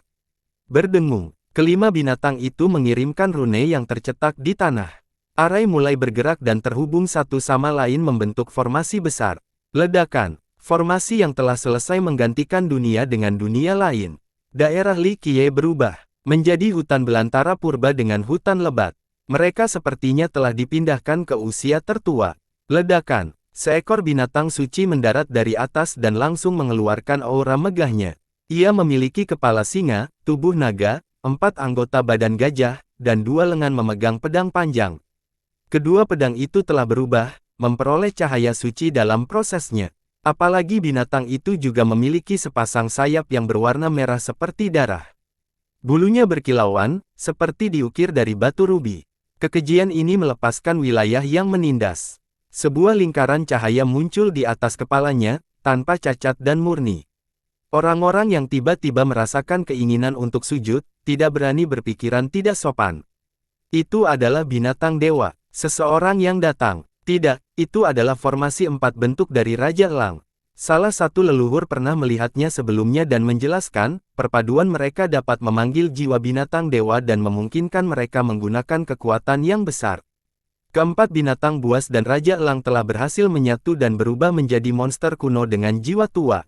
Berdengung, kelima binatang itu mengirimkan rune yang tercetak di tanah. Arai mulai bergerak dan terhubung satu sama lain membentuk formasi besar. Ledakan, formasi yang telah selesai menggantikan dunia dengan dunia lain. Daerah Li Qiye berubah menjadi hutan belantara purba dengan hutan lebat. Mereka sepertinya telah dipindahkan ke usia tertua. Ledakan. Seekor binatang suci mendarat dari atas dan langsung mengeluarkan aura megahnya. Ia memiliki kepala singa, tubuh naga, 4 anggota badan gajah, dan 2 lengan memegang pedang panjang. Kedua pedang itu telah berubah, memperoleh cahaya suci dalam prosesnya. Apalagi binatang itu juga memiliki sepasang sayap yang berwarna merah seperti darah. Bulunya berkilauan, seperti diukir dari batu rubi. Kekejian ini melepaskan wilayah yang menindas. Sebuah lingkaran cahaya muncul di atas kepalanya, tanpa cacat dan murni. Orang-orang yang tiba-tiba merasakan keinginan untuk sujud, tidak berani berpikiran tidak sopan. Itu adalah binatang dewa, seseorang yang datang. Tidak, itu adalah formasi 4 bentuk dari Raja Elang. Salah satu leluhur pernah melihatnya sebelumnya dan menjelaskan, perpaduan mereka dapat memanggil jiwa binatang dewa dan memungkinkan mereka menggunakan kekuatan yang besar. Keempat binatang buas dan Raja Elang telah berhasil menyatu dan berubah menjadi monster kuno dengan jiwa tua.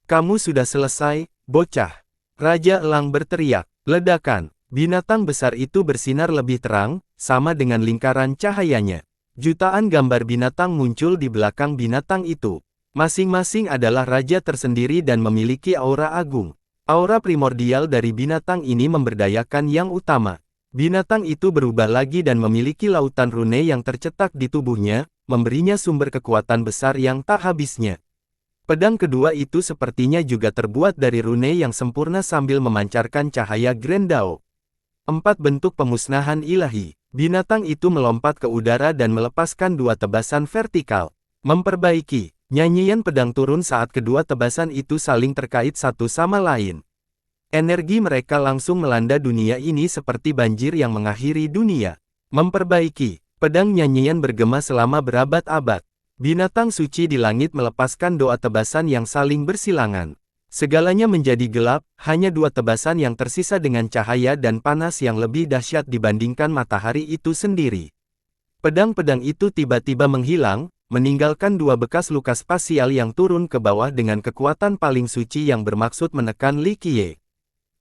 Kamu sudah selesai, bocah. Raja Elang berteriak. Ledakan. Binatang besar itu bersinar lebih terang, sama dengan lingkaran cahayanya. Jutaan gambar binatang muncul di belakang binatang itu. Masing-masing adalah raja tersendiri dan memiliki aura agung. Aura primordial dari binatang ini memberdayakan yang utama. Binatang itu berubah lagi dan memiliki lautan rune yang tercetak di tubuhnya, memberinya sumber kekuatan besar yang tak habisnya. Pedang kedua itu sepertinya juga terbuat dari rune yang sempurna sambil memancarkan cahaya Grendao. 4 bentuk pemusnahan ilahi. Binatang itu melompat ke udara dan melepaskan 2 tebasan vertikal. Memperbaiki. Nyanyian pedang turun saat kedua tebasan itu saling terkait satu sama lain. Energi mereka langsung melanda dunia ini seperti banjir yang mengakhiri dunia. Memperbaiki. Pedang nyanyian bergema selama berabad-abad. Binatang suci di langit melepaskan doa tebasan yang saling bersilangan. Segalanya menjadi gelap, hanya 2 tebasan yang tersisa dengan cahaya dan panas yang lebih dahsyat dibandingkan matahari itu sendiri. Pedang-pedang itu tiba-tiba menghilang, meninggalkan 2 bekas luka spasial yang turun ke bawah dengan kekuatan paling suci yang bermaksud menekan Li Qiye.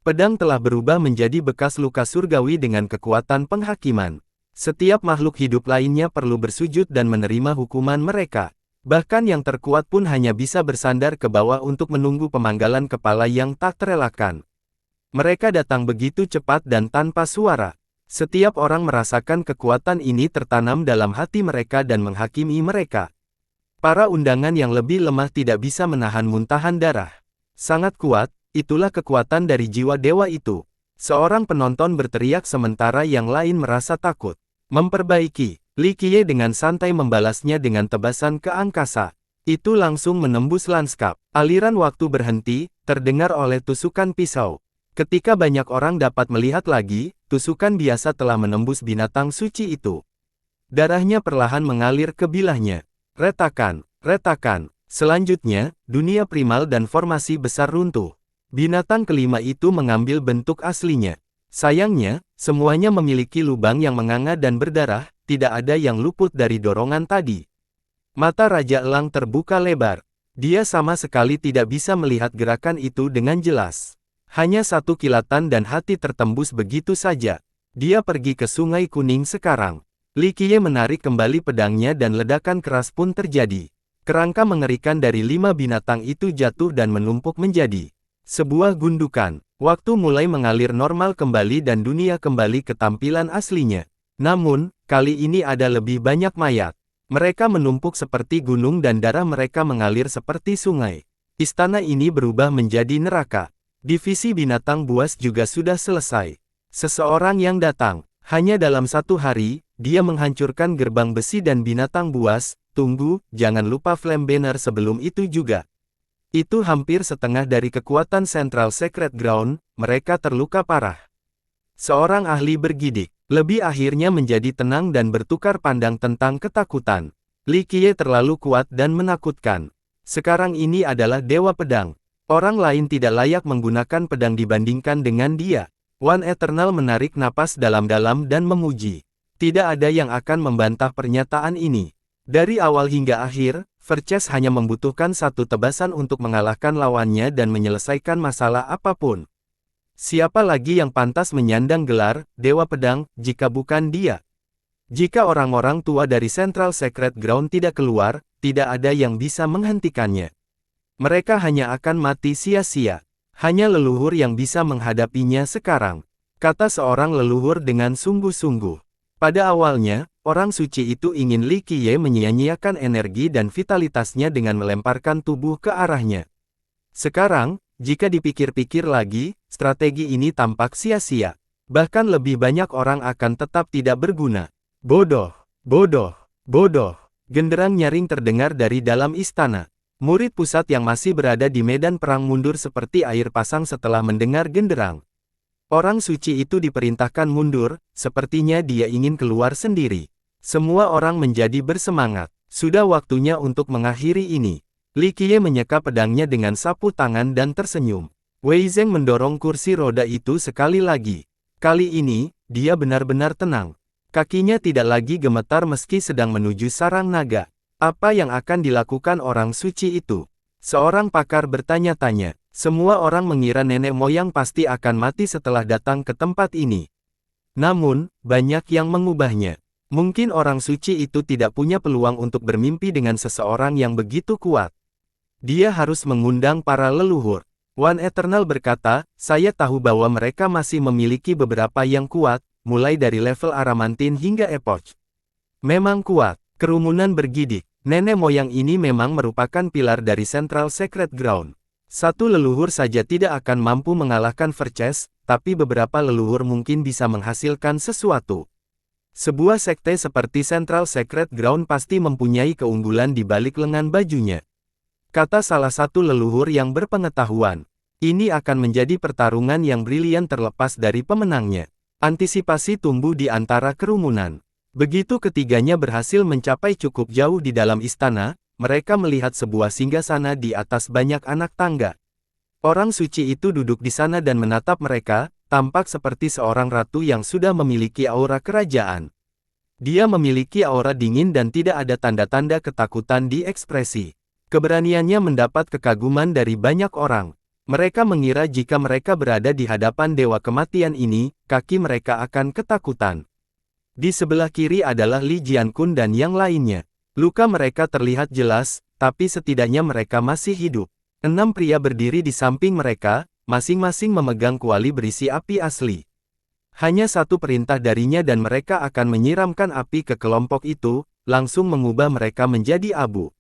Pedang telah berubah menjadi bekas luka surgawi dengan kekuatan penghakiman. Setiap makhluk hidup lainnya perlu bersujud dan menerima hukuman mereka. Bahkan yang terkuat pun hanya bisa bersandar ke bawah untuk menunggu pemanggalan kepala yang tak terelakkan. Mereka datang begitu cepat dan tanpa suara. Setiap orang merasakan kekuatan ini tertanam dalam hati mereka dan menghakimi mereka. Para undangan yang lebih lemah tidak bisa menahan muntahan darah. Sangat kuat. Itulah kekuatan dari jiwa dewa itu. Seorang penonton berteriak sementara yang lain merasa takut. Memperbaiki, Li Qiye dengan santai membalasnya dengan tebasan ke angkasa. Itu langsung menembus lanskap. Aliran waktu berhenti, terdengar oleh tusukan pisau. Ketika banyak orang dapat melihat lagi, tusukan biasa telah menembus binatang suci itu. Darahnya perlahan mengalir ke bilahnya. Retakan, retakan. Selanjutnya, dunia primal dan formasi besar runtuh. Binatang kelima itu mengambil bentuk aslinya. Sayangnya, semuanya memiliki lubang yang menganga dan berdarah, tidak ada yang luput dari dorongan tadi. Mata Raja Elang terbuka lebar. Dia sama sekali tidak bisa melihat gerakan itu dengan jelas. Hanya satu kilatan dan hati tertembus begitu saja. Dia pergi ke Sungai Kuning sekarang. Li Qiye menarik kembali pedangnya dan ledakan keras pun terjadi. Kerangka mengerikan dari 5 binatang itu jatuh dan menumpuk menjadi sebuah gundukan. Waktu mulai mengalir normal kembali dan dunia kembali ke tampilan aslinya. Namun, kali ini ada lebih banyak mayat. Mereka menumpuk seperti gunung dan darah mereka mengalir seperti sungai. Istana ini berubah menjadi neraka. Divisi binatang buas juga sudah selesai. Seseorang yang datang. Hanya dalam 1 hari, dia menghancurkan gerbang besi dan binatang buas. Tunggu, jangan lupa Flame Banner sebelum itu juga. Itu hampir setengah dari kekuatan Central Sacred Ground, mereka terluka parah. Seorang ahli bergidik, lebih akhirnya menjadi tenang dan bertukar pandang tentang ketakutan. Li Qiye terlalu kuat dan menakutkan. Sekarang ini adalah Dewa Pedang. Orang lain tidak layak menggunakan pedang dibandingkan dengan dia. One Eternal menarik napas dalam-dalam dan memuji. Tidak ada yang akan membantah pernyataan ini. Dari awal hingga akhir, Verces hanya membutuhkan satu tebasan untuk mengalahkan lawannya dan menyelesaikan masalah apapun. Siapa lagi yang pantas menyandang gelar Dewa Pedang, jika bukan dia? Jika orang-orang tua dari Central Sacred Ground tidak keluar, tidak ada yang bisa menghentikannya. Mereka hanya akan mati sia-sia. Hanya leluhur yang bisa menghadapinya sekarang, kata seorang leluhur dengan sungguh-sungguh. Pada awalnya, orang suci itu ingin Li Qiye menyia-nyiakan energi dan vitalitasnya dengan melemparkan tubuh ke arahnya. Sekarang, jika dipikir-pikir lagi, strategi ini tampak sia-sia. Bahkan lebih banyak orang akan tetap tidak berguna. Bodoh, bodoh, bodoh. Genderang nyaring terdengar dari dalam istana. Murid pusat yang masih berada di medan perang mundur seperti air pasang setelah mendengar genderang. Orang suci itu diperintahkan mundur, sepertinya dia ingin keluar sendiri. Semua orang menjadi bersemangat. Sudah waktunya untuk mengakhiri ini. Li Qiye menyeka pedangnya dengan sapu tangan dan tersenyum. Wei Zheng mendorong kursi roda itu sekali lagi. Kali ini, dia benar-benar tenang. Kakinya tidak lagi gemetar meski sedang menuju sarang naga. Apa yang akan dilakukan orang suci itu? Seorang pakar bertanya-tanya. Semua orang mengira nenek moyang pasti akan mati setelah datang ke tempat ini. Namun, banyak yang mengubahnya. Mungkin orang suci itu tidak punya peluang untuk bermimpi dengan seseorang yang begitu kuat. Dia harus mengundang para leluhur. One Eternal berkata, saya tahu bahwa mereka masih memiliki beberapa yang kuat, mulai dari level Aramantin hingga Epoch. Memang kuat, kerumunan bergidik. Nenek moyang ini memang merupakan pilar dari Central Sacred Ground. Satu leluhur saja tidak akan mampu mengalahkan Verces, tapi beberapa leluhur mungkin bisa menghasilkan sesuatu. Sebuah sekte seperti Central Sacred Ground pasti mempunyai keunggulan di balik lengan bajunya. Kata salah satu leluhur yang berpengetahuan. Ini akan menjadi pertarungan yang brilian terlepas dari pemenangnya. Antisipasi tumbuh di antara kerumunan. Begitu ketiganya berhasil mencapai cukup jauh di dalam istana, mereka melihat sebuah singgasana di atas banyak anak tangga. Orang suci itu duduk di sana dan menatap mereka, tampak seperti seorang ratu yang sudah memiliki aura kerajaan. Dia memiliki aura dingin dan tidak ada tanda-tanda ketakutan di ekspresi. Keberaniannya mendapat kekaguman dari banyak orang. Mereka mengira jika mereka berada di hadapan dewa kematian ini, kaki mereka akan ketakutan. Di sebelah kiri adalah Li Jiankun dan yang lainnya. Luka mereka terlihat jelas, tapi setidaknya mereka masih hidup. 6 pria berdiri di samping mereka, masing-masing memegang kuali berisi api asli. Hanya satu perintah darinya dan mereka akan menyiramkan api ke kelompok itu, langsung mengubah mereka menjadi abu.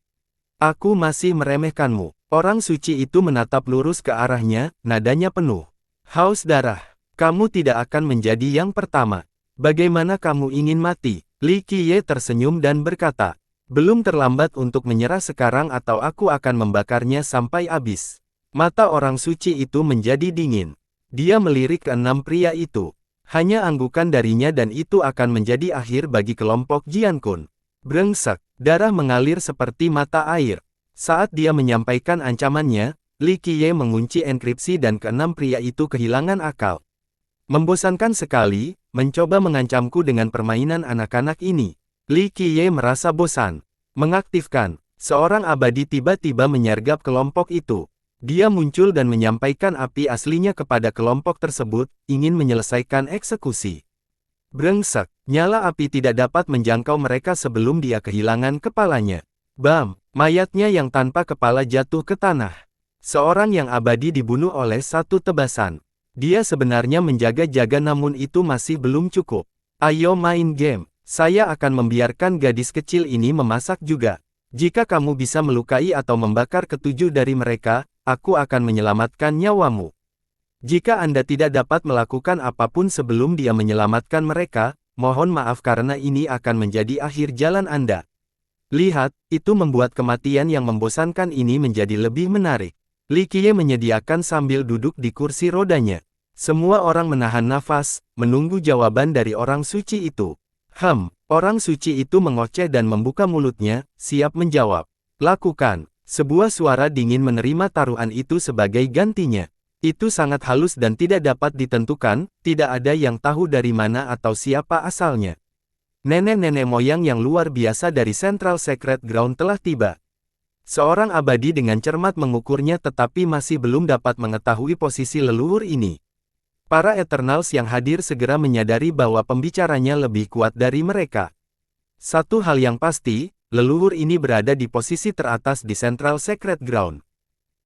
Aku masih meremehkanmu. Orang suci itu menatap lurus ke arahnya, nadanya penuh haus darah. Kamu tidak akan menjadi yang pertama. Bagaimana kamu ingin mati? Li Qiye tersenyum dan berkata, belum terlambat untuk menyerah sekarang atau aku akan membakarnya sampai habis. Mata orang suci itu menjadi dingin. Dia melirik ke 6 pria itu. Hanya anggukan darinya dan itu akan menjadi akhir bagi kelompok Jian Kun. Brengsek, darah mengalir seperti mata air. Saat dia menyampaikan ancamannya, Li Qiye mengunci enkripsi dan ke-6 pria itu kehilangan akal. Membosankan sekali, mencoba mengancamku dengan permainan anak-anak ini. Li Qiye merasa bosan. Mengaktifkan, seorang abadi tiba-tiba menyergap kelompok itu. Dia muncul dan menyampaikan api aslinya kepada kelompok tersebut, ingin menyelesaikan eksekusi. Brengsek, nyala api tidak dapat menjangkau mereka sebelum dia kehilangan kepalanya. Bam, mayatnya yang tanpa kepala jatuh ke tanah. Seorang yang abadi dibunuh oleh satu tebasan. Dia sebenarnya menjaga-jaga namun itu masih belum cukup. Ayo main game. Saya akan membiarkan gadis kecil ini memasak juga. Jika kamu bisa melukai atau membakar ketujuh dari mereka, aku akan menyelamatkan nyawamu. Jika Anda tidak dapat melakukan apapun sebelum dia menyelamatkan mereka, mohon maaf karena ini akan menjadi akhir jalan Anda. Lihat, itu membuat kematian yang membosankan ini menjadi lebih menarik. Li Qiye menyediakan sambil duduk di kursi rodanya. Semua orang menahan nafas, menunggu jawaban dari orang suci itu. Orang suci itu mengoceh dan membuka mulutnya, siap menjawab. Lakukan. Sebuah suara dingin menerima taruhan itu sebagai gantinya. Itu sangat halus dan tidak dapat ditentukan, tidak ada yang tahu dari mana atau siapa asalnya. Nenek-nenek moyang yang luar biasa dari Central Sacred Ground telah tiba. Seorang abadi dengan cermat mengukurnya tetapi masih belum dapat mengetahui posisi leluhur ini. Para Eternals yang hadir segera menyadari bahwa pembicaranya lebih kuat dari mereka. Satu hal yang pasti, leluhur ini berada di posisi teratas di Central Sacred Ground.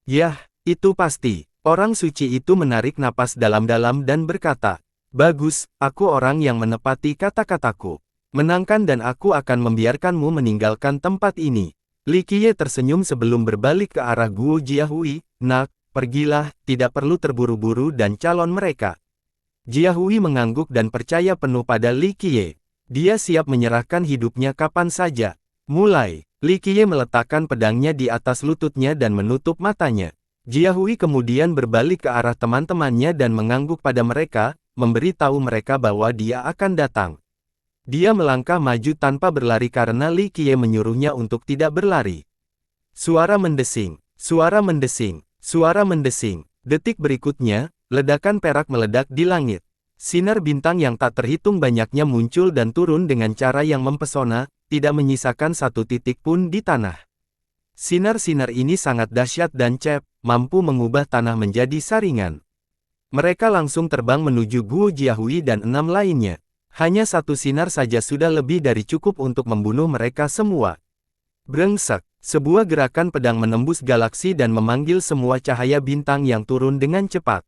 Yah, itu pasti. Orang suci itu menarik napas dalam-dalam dan berkata, bagus, aku orang yang menepati kata-kataku. Menangkan dan aku akan membiarkanmu meninggalkan tempat ini. Li Qiye tersenyum sebelum berbalik ke arah Guo Jiahui, nak. Pergilah, tidak perlu terburu-buru dan calon mereka. Jiahui mengangguk dan percaya penuh pada Li Qiye. Dia siap menyerahkan hidupnya kapan saja. Mulai, Li Qiye meletakkan pedangnya di atas lututnya dan menutup matanya. Jiahui kemudian berbalik ke arah teman-temannya dan mengangguk pada mereka, memberi tahu mereka bahwa dia akan datang. Dia melangkah maju tanpa berlari karena Li Qiye menyuruhnya untuk tidak berlari. Suara mendesing, suara mendesing. Suara mendesing. Detik berikutnya, ledakan perak meledak di langit. Sinar bintang yang tak terhitung banyaknya muncul dan turun dengan cara yang mempesona, tidak menyisakan satu titik pun di tanah. Sinar-sinar ini sangat dahsyat dan cepat, mampu mengubah tanah menjadi saringan. Mereka langsung terbang menuju Guo Jiahui dan 6 lainnya. Hanya satu sinar saja sudah lebih dari cukup untuk membunuh mereka semua. Brengsek. Sebuah gerakan pedang menembus galaksi dan memanggil semua cahaya bintang yang turun dengan cepat.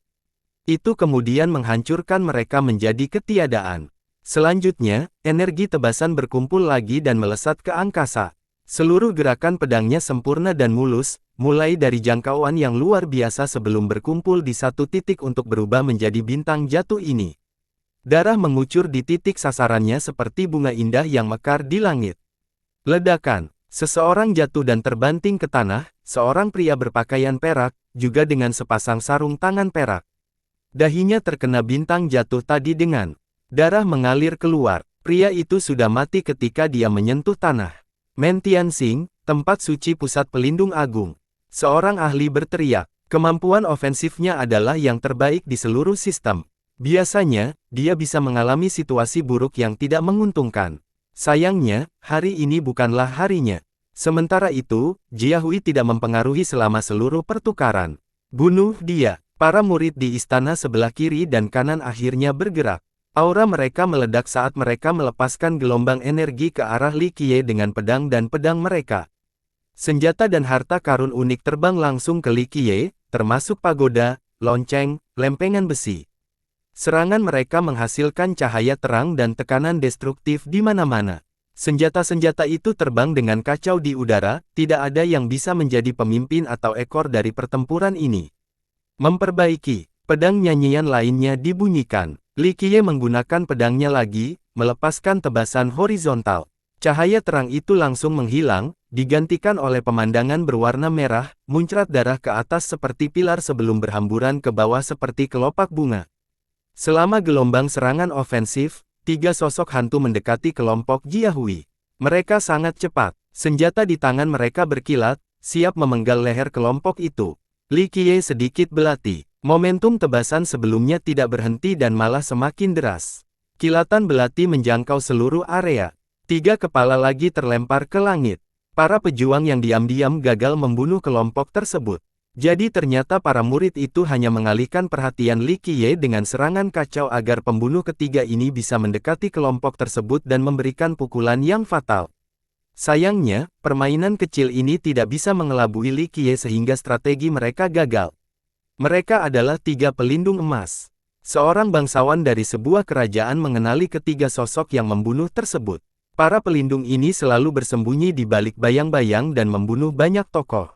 Itu kemudian menghancurkan mereka menjadi ketiadaan. Selanjutnya, energi tebasan berkumpul lagi dan melesat ke angkasa. Seluruh gerakan pedangnya sempurna dan mulus, mulai dari jangkauan yang luar biasa sebelum berkumpul di satu titik untuk berubah menjadi bintang jatuh ini. Darah mengucur di titik sasarannya seperti bunga indah yang mekar di langit. Ledakan. Seseorang jatuh dan terbanting ke tanah, seorang pria berpakaian perak, juga dengan sepasang sarung tangan perak. Dahinya terkena bintang jatuh tadi dengan darah mengalir keluar. Pria itu sudah mati ketika dia menyentuh tanah. Mentiansing, tempat suci pusat pelindung agung. Seorang ahli berteriak, kemampuan ofensifnya adalah yang terbaik di seluruh sistem. Biasanya, dia bisa mengalami situasi buruk yang tidak menguntungkan. Sayangnya, hari ini bukanlah harinya. Sementara itu, Jiahui tidak mempengaruhi selama seluruh pertukaran. Bunuh dia. Para murid di istana sebelah kiri dan kanan akhirnya bergerak. Aura mereka meledak saat mereka melepaskan gelombang energi ke arah Li Qiye dengan pedang dan pedang mereka. Senjata dan harta karun unik terbang langsung ke Li Qiye, termasuk pagoda, lonceng, lempengan besi. Serangan mereka menghasilkan cahaya terang dan tekanan destruktif di mana-mana. Senjata-senjata itu terbang dengan kacau di udara, tidak ada yang bisa menjadi pemimpin atau ekor dari pertempuran ini. Memperbaiki. Pedang nyanyian lainnya dibunyikan. Li Qiye menggunakan pedangnya lagi, melepaskan tebasan horizontal. Cahaya terang itu langsung menghilang, digantikan oleh pemandangan berwarna merah, muncrat darah ke atas seperti pilar sebelum berhamburan ke bawah seperti kelopak bunga. Selama gelombang serangan ofensif, 3 sosok hantu mendekati kelompok Jiahui. Mereka sangat cepat. Senjata di tangan mereka berkilat, siap memenggal leher kelompok itu. Li Qiye sedikit belati. Momentum tebasan sebelumnya tidak berhenti dan malah semakin deras. Kilatan belati menjangkau seluruh area. 3 kepala lagi terlempar ke langit. Para pejuang yang diam-diam gagal membunuh kelompok tersebut. Jadi ternyata para murid itu hanya mengalihkan perhatian Li Qiye dengan serangan kacau agar pembunuh ketiga ini bisa mendekati kelompok tersebut dan memberikan pukulan yang fatal. Sayangnya, permainan kecil ini tidak bisa mengelabui Li Qiye sehingga strategi mereka gagal. Mereka adalah 3 pelindung emas. Seorang bangsawan dari sebuah kerajaan mengenali ketiga sosok yang membunuh tersebut. Para pelindung ini selalu bersembunyi di balik bayang-bayang dan membunuh banyak tokoh.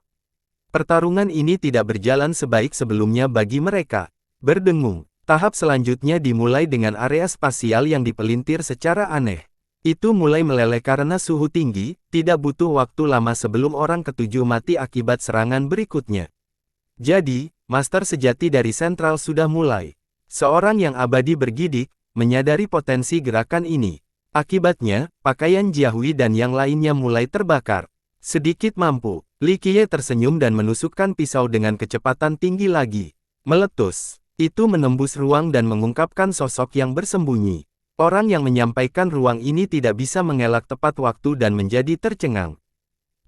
Pertarungan ini tidak berjalan sebaik sebelumnya bagi mereka. Berdengung. Tahap selanjutnya dimulai dengan area spasial yang dipelintir secara aneh. Itu mulai meleleh karena suhu tinggi, tidak butuh waktu lama sebelum orang ketujuh mati akibat serangan berikutnya. Jadi, master sejati dari sentral sudah mulai. Seorang yang abadi bergidik, menyadari potensi gerakan ini. Akibatnya, pakaian Jiahui dan yang lainnya mulai terbakar. Sedikit mampu, Li Qiye tersenyum dan menusukkan pisau dengan kecepatan tinggi lagi. Meletus. Itu menembus ruang dan mengungkapkan sosok yang bersembunyi. Orang yang menyampaikan ruang ini tidak bisa mengelak tepat waktu dan menjadi tercengang.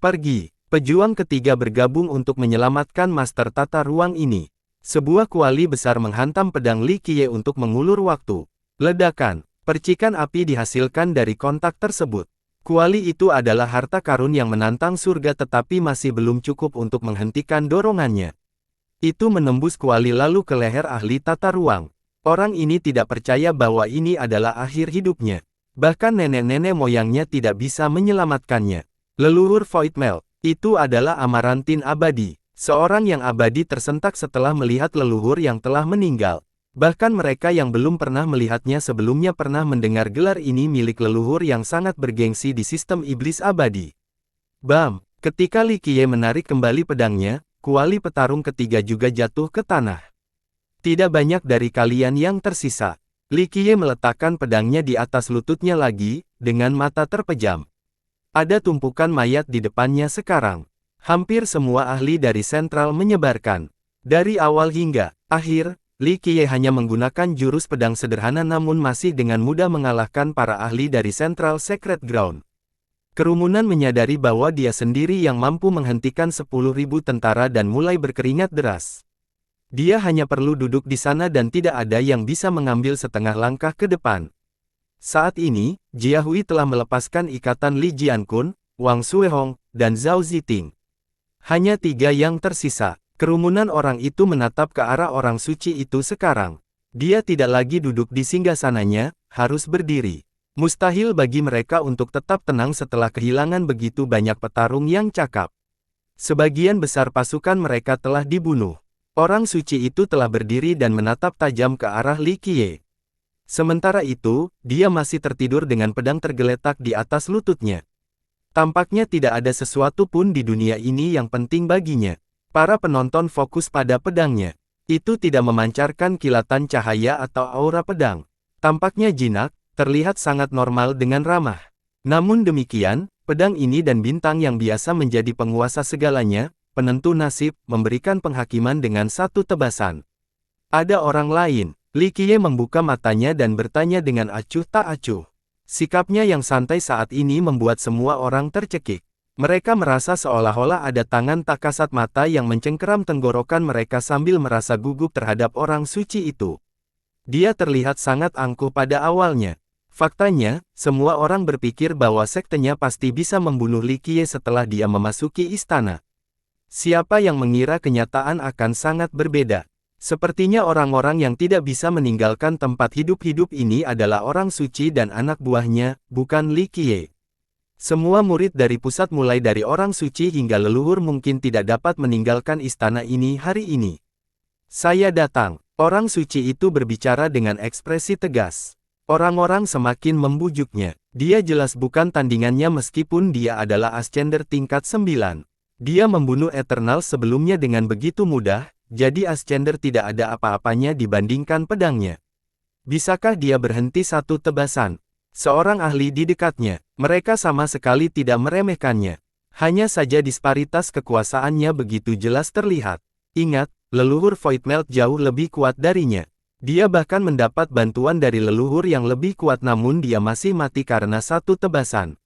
Pergi. Pejuang ketiga bergabung untuk menyelamatkan master tata ruang ini. Sebuah kuali besar menghantam pedang Li Qiye untuk mengulur waktu. Ledakan. Percikan api dihasilkan dari kontak tersebut. Kuali itu adalah harta karun yang menantang surga tetapi masih belum cukup untuk menghentikan dorongannya. Itu menembus kuali lalu ke leher ahli tata ruang. Orang ini tidak percaya bahwa ini adalah akhir hidupnya. Bahkan nenek-nenek moyangnya tidak bisa menyelamatkannya. Leluhur Voidmeld, itu adalah Amarantin abadi. Seorang yang abadi tersentak setelah melihat leluhur yang telah meninggal. Bahkan mereka yang belum pernah melihatnya sebelumnya pernah mendengar gelar ini milik leluhur yang sangat bergengsi di sistem iblis abadi. Bam! Ketika Li Qiye menarik kembali pedangnya, kuali petarung ketiga juga jatuh ke tanah. Tidak banyak dari kalian yang tersisa. Li Qiye meletakkan pedangnya di atas lututnya lagi, dengan mata terpejam. Ada tumpukan mayat di depannya sekarang. Hampir semua ahli dari sentral menyebarkan. Dari awal hingga akhir, Li Qiye hanya menggunakan jurus pedang sederhana namun masih dengan mudah mengalahkan para ahli dari Central Secret Ground. Kerumunan menyadari bahwa dia sendiri yang mampu menghentikan 10.000 tentara dan mulai berkeringat deras. Dia hanya perlu duduk di sana dan tidak ada yang bisa mengambil setengah langkah ke depan. Saat ini, Jiahui telah melepaskan ikatan Li Jiankun, Wang Suehong, dan Zhao Ziting. Hanya 3 yang tersisa. Kerumunan orang itu menatap ke arah orang suci itu sekarang. Dia tidak lagi duduk di singgasananya, harus berdiri. Mustahil bagi mereka untuk tetap tenang setelah kehilangan begitu banyak petarung yang cakap. Sebagian besar pasukan mereka telah dibunuh. Orang suci itu telah berdiri dan menatap tajam ke arah Li Qiye. Sementara itu, dia masih tertidur dengan pedang tergeletak di atas lututnya. Tampaknya tidak ada sesuatu pun di dunia ini yang penting baginya. Para penonton fokus pada pedangnya. Itu tidak memancarkan kilatan cahaya atau aura pedang. Tampaknya jinak, terlihat sangat normal dengan ramah. Namun demikian, pedang ini dan bintang yang biasa menjadi penguasa segalanya, penentu nasib, memberikan penghakiman dengan satu tebasan. Ada orang lain. Li Qiye membuka matanya dan bertanya dengan acuh tak acuh. Sikapnya yang santai saat ini membuat semua orang tercekik. Mereka merasa seolah-olah ada tangan tak kasat mata yang mencengkeram tenggorokan mereka sambil merasa gugup terhadap orang suci itu. Dia terlihat sangat angkuh pada awalnya. Faktanya, semua orang berpikir bahwa sektenya pasti bisa membunuh Li Qiye setelah dia memasuki istana. Siapa yang mengira kenyataan akan sangat berbeda? Sepertinya orang-orang yang tidak bisa meninggalkan tempat hidup-hidup ini adalah orang suci dan anak buahnya, bukan Li Qiye. Semua murid dari pusat mulai dari orang suci hingga leluhur mungkin tidak dapat meninggalkan istana ini hari ini. Saya datang. Orang suci itu berbicara dengan ekspresi tegas. Orang-orang semakin membujuknya. Dia jelas bukan tandingannya meskipun dia adalah Ascender tingkat 9. Dia membunuh Eternal sebelumnya dengan begitu mudah, jadi Ascender tidak ada apa-apanya dibandingkan pedangnya. Bisakah dia berhenti satu tebasan? Seorang ahli di dekatnya, mereka sama sekali tidak meremehkannya. Hanya saja disparitas kekuasaannya begitu jelas terlihat. Ingat, leluhur Voidmelt jauh lebih kuat darinya. Dia bahkan mendapat bantuan dari leluhur yang lebih kuat namun dia masih mati karena satu tebasan.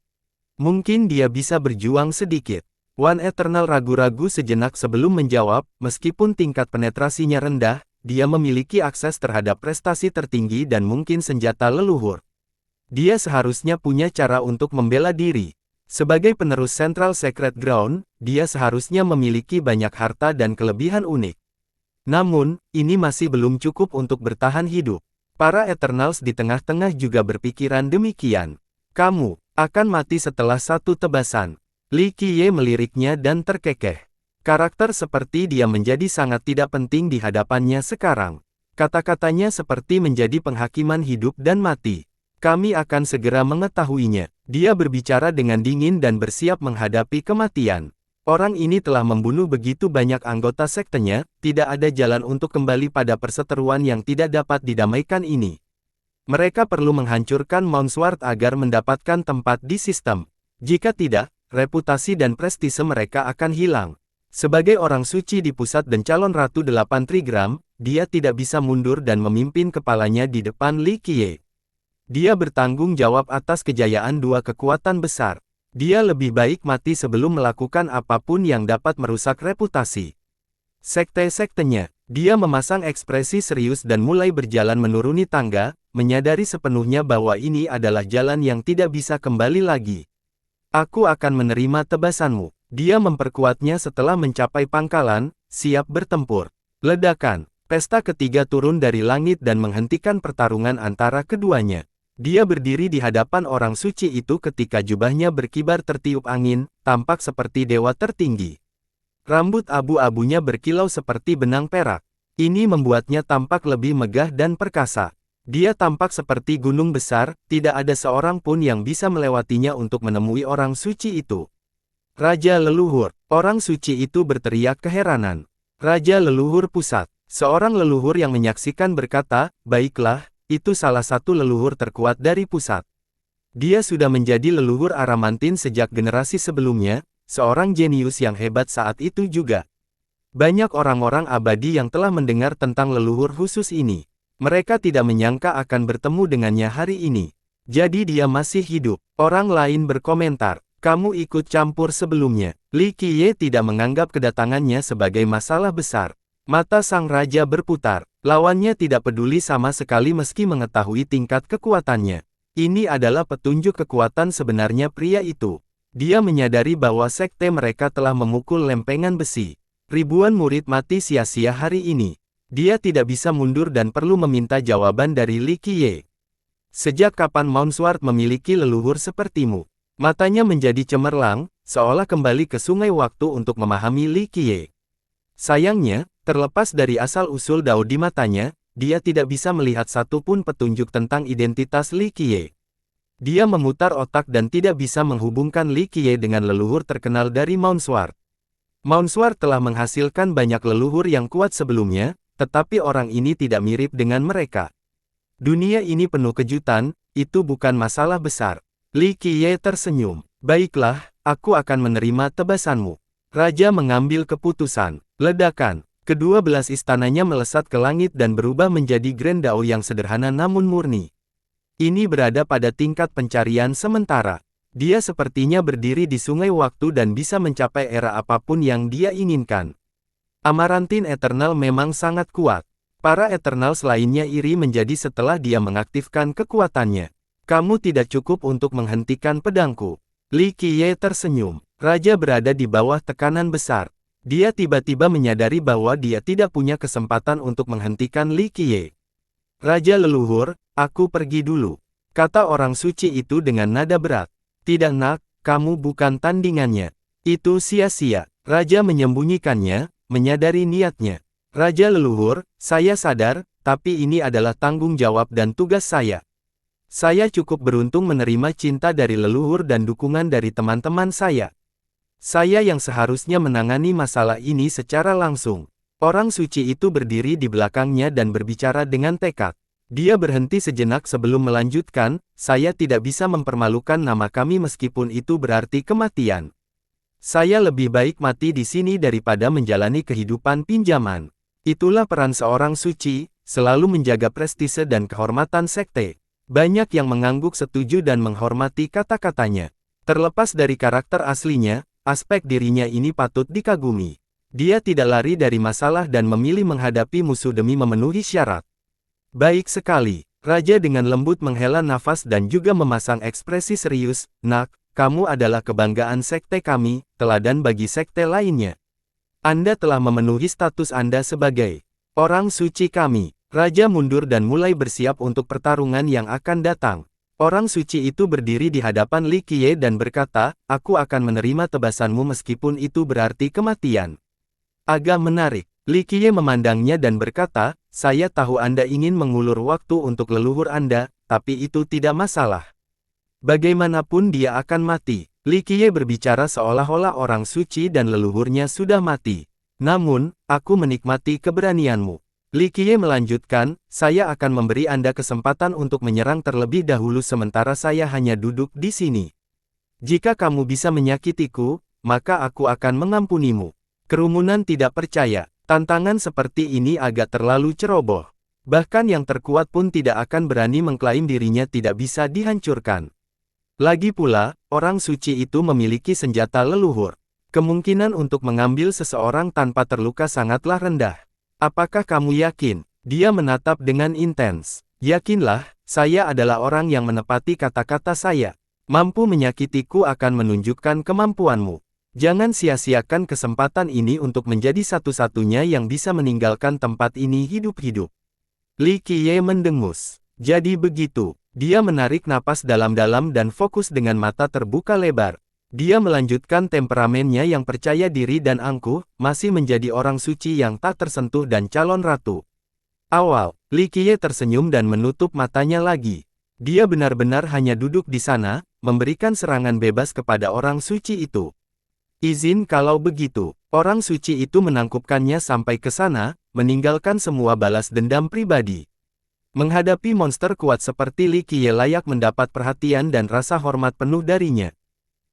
Mungkin dia bisa berjuang sedikit. One Eternal ragu-ragu sejenak sebelum menjawab, meskipun tingkat penetrasinya rendah, dia memiliki akses terhadap prestasi tertinggi dan mungkin senjata leluhur. Dia seharusnya punya cara untuk membela diri. Sebagai penerus Central Sacred Ground, dia seharusnya memiliki banyak harta dan kelebihan unik. Namun, ini masih belum cukup untuk bertahan hidup. Para Eternals di tengah-tengah juga berpikiran demikian. Kamu akan mati setelah satu tebasan. Li Qiye meliriknya dan terkekeh. Karakter seperti dia menjadi sangat tidak penting di hadapannya sekarang. Kata-katanya seperti menjadi penghakiman hidup dan mati. Kami akan segera mengetahuinya. Dia berbicara dengan dingin dan bersiap menghadapi kematian. Orang ini telah membunuh begitu banyak anggota sektenya, tidak ada jalan untuk kembali pada perseteruan yang tidak dapat didamaikan ini. Mereka perlu menghancurkan Mount Sword agar mendapatkan tempat di sistem. Jika tidak, reputasi dan prestise mereka akan hilang. Sebagai orang suci di pusat dan calon Ratu 8 Trigram, dia tidak bisa mundur dan memimpin kepalanya di depan Li Qiye. Dia bertanggung jawab atas kejayaan dua kekuatan besar. Dia lebih baik mati sebelum melakukan apapun yang dapat merusak reputasi sekte-sektenya. Dia memasang ekspresi serius dan mulai berjalan menuruni tangga, menyadari sepenuhnya bahwa ini adalah jalan yang tidak bisa kembali lagi. Aku akan menerima tebasanmu. Dia memperkuatnya setelah mencapai pangkalan, siap bertempur. Ledakan. Pesta ketiga turun dari langit dan menghentikan pertarungan antara keduanya. Dia berdiri di hadapan orang suci itu ketika jubahnya berkibar tertiup angin, tampak seperti dewa tertinggi. Rambut abu-abunya berkilau seperti benang perak. Ini membuatnya tampak lebih megah dan perkasa. Dia tampak seperti gunung besar, tidak ada seorang pun yang bisa melewatinya untuk menemui orang suci itu. Raja Leluhur, orang suci itu berteriak keheranan. Raja Leluhur Pusat, seorang leluhur yang menyaksikan berkata, baiklah, itu salah satu leluhur terkuat dari pusat. Dia sudah menjadi leluhur Aramantin sejak generasi sebelumnya, seorang jenius yang hebat saat itu juga. Banyak orang-orang abadi yang telah mendengar tentang leluhur khusus ini. Mereka tidak menyangka akan bertemu dengannya hari ini. Jadi dia masih hidup. Orang lain berkomentar, kamu ikut campur sebelumnya. Li Qiye tidak menganggap kedatangannya sebagai masalah besar. Mata sang raja berputar. Lawannya tidak peduli sama sekali meski mengetahui tingkat kekuatannya. Ini adalah petunjuk kekuatan sebenarnya pria itu. Dia menyadari bahwa sekte mereka telah memukul lempengan besi. Ribuan murid mati sia-sia hari ini. Dia tidak bisa mundur dan perlu meminta jawaban dari Li Qiye. Sejak kapan Mount Sword memiliki leluhur sepertimu? Matanya menjadi cemerlang, seolah kembali ke sungai waktu untuk memahami Li Qiye. Sayangnya, terlepas dari asal-usul Dao di matanya, dia tidak bisa melihat satupun petunjuk tentang identitas Li Qiye. Dia memutar otak dan tidak bisa menghubungkan Li Qiye dengan leluhur terkenal dari Mount Sword. Mount Sword telah menghasilkan banyak leluhur yang kuat sebelumnya, tetapi orang ini tidak mirip dengan mereka. Dunia ini penuh kejutan, itu bukan masalah besar. Li Qiye tersenyum. Baiklah, aku akan menerima tebasanmu. Raja mengambil keputusan. Ledakan. Kedua belas istananya melesat ke langit dan berubah menjadi Grand Dao yang sederhana namun murni. Ini berada pada tingkat pencarian sementara. Dia sepertinya berdiri di sungai waktu dan bisa mencapai era apapun yang dia inginkan. Amarantin Eternal memang sangat kuat. Para Eternals lainnya iri menjadi setelah dia mengaktifkan kekuatannya. Kamu tidak cukup untuk menghentikan pedangku. Li Qiye tersenyum. Raja berada di bawah tekanan besar. Dia tiba-tiba menyadari bahwa dia tidak punya kesempatan untuk menghentikan Li Qiye. Raja leluhur, aku pergi dulu. Kata orang suci itu dengan nada berat. Tidak nak, kamu bukan tandingannya. Itu sia-sia. Raja menyembunyikannya, menyadari niatnya. Raja leluhur, saya sadar, tapi ini adalah tanggung jawab dan tugas saya. Saya cukup beruntung menerima cinta dari leluhur dan dukungan dari teman-teman saya. Saya yang seharusnya menangani masalah ini secara langsung. Orang suci itu berdiri di belakangnya dan berbicara dengan tekad. Dia berhenti sejenak sebelum melanjutkan, saya tidak bisa mempermalukan nama kami meskipun itu berarti kematian. Saya lebih baik mati di sini daripada menjalani kehidupan pinjaman. Itulah peran seorang suci, selalu menjaga prestise dan kehormatan sekte. Banyak yang mengangguk setuju dan menghormati kata-katanya. Terlepas dari karakter aslinya, aspek dirinya ini patut dikagumi. Dia tidak lari dari masalah dan memilih menghadapi musuh demi memenuhi syarat. Baik sekali, Raja dengan lembut menghela nafas dan juga memasang ekspresi serius, "Nak, kamu adalah kebanggaan sekte kami, teladan bagi sekte lainnya. Anda telah memenuhi status Anda sebagai orang suci kami." Raja mundur dan mulai bersiap untuk pertarungan yang akan datang. Orang suci itu berdiri di hadapan Li Qiye dan berkata, "Aku akan menerima tebasanmu meskipun itu berarti kematian." Agak menarik, Li Qiye memandangnya dan berkata, "Saya tahu Anda ingin mengulur waktu untuk leluhur Anda, tapi itu tidak masalah. Bagaimanapun dia akan mati." Li Qiye berbicara seolah-olah orang suci dan leluhurnya sudah mati. "Namun, aku menikmati keberanianmu." Li Qiye melanjutkan, "Saya akan memberi Anda kesempatan untuk menyerang terlebih dahulu sementara saya hanya duduk di sini. Jika kamu bisa menyakitiku, maka aku akan mengampunimu." Kerumunan tidak percaya. Tantangan seperti ini agak terlalu ceroboh. Bahkan yang terkuat pun tidak akan berani mengklaim dirinya tidak bisa dihancurkan. Lagi pula, orang suci itu memiliki senjata leluhur. Kemungkinan untuk mengambil seseorang tanpa terluka sangatlah rendah. "Apakah kamu yakin?" Dia menatap dengan intens. "Yakinlah, saya adalah orang yang menepati kata-kata saya. Mampu menyakitiku akan menunjukkan kemampuanmu. Jangan sia-siakan kesempatan ini untuk menjadi satu-satunya yang bisa meninggalkan tempat ini hidup-hidup." Li Qiye mendengus. Jadi begitu. Dia menarik napas dalam-dalam dan fokus dengan mata terbuka lebar. Dia melanjutkan temperamennya yang percaya diri dan angkuh, masih menjadi orang suci yang tak tersentuh dan calon ratu. Awal, Li Qiye tersenyum dan menutup matanya lagi. Dia benar-benar hanya duduk di sana, memberikan serangan bebas kepada orang suci itu. "Izin kalau begitu." Orang suci itu menangkupkannya sampai ke sana, meninggalkan semua balas dendam pribadi. Menghadapi monster kuat seperti Li Qiye layak mendapat perhatian dan rasa hormat penuh darinya.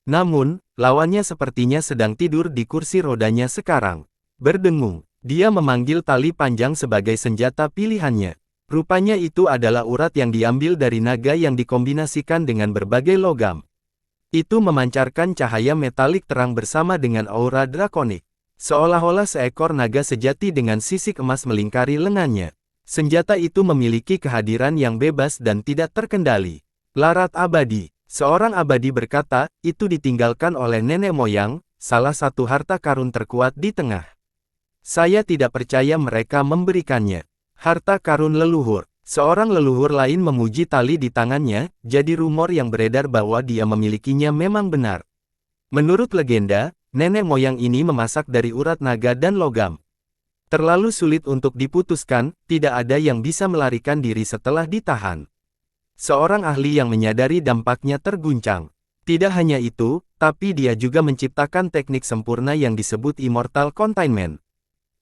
Namun, lawannya sepertinya sedang tidur di kursi rodanya sekarang. Berdengung, dia memanggil tali panjang sebagai senjata pilihannya. Rupanya itu adalah urat yang diambil dari naga yang dikombinasikan dengan berbagai logam. Itu memancarkan cahaya metalik terang bersama dengan aura drakonik. Seolah-olah seekor naga sejati dengan sisik emas melingkari lengannya. Senjata itu memiliki kehadiran yang bebas dan tidak terkendali. "Larat abadi." Seorang abadi berkata, "Itu ditinggalkan oleh nenek moyang, salah satu harta karun terkuat di tengah. Saya tidak percaya mereka memberikannya." Harta karun leluhur. Seorang leluhur lain memuji tali di tangannya, jadi rumor yang beredar bahwa dia memilikinya memang benar. Menurut legenda, nenek moyang ini memasak dari urat naga dan logam. Terlalu sulit untuk diputuskan, tidak ada yang bisa melarikan diri setelah ditahan. Seorang ahli yang menyadari dampaknya terguncang. Tidak hanya itu, tapi dia juga menciptakan teknik sempurna yang disebut Immortal Containment.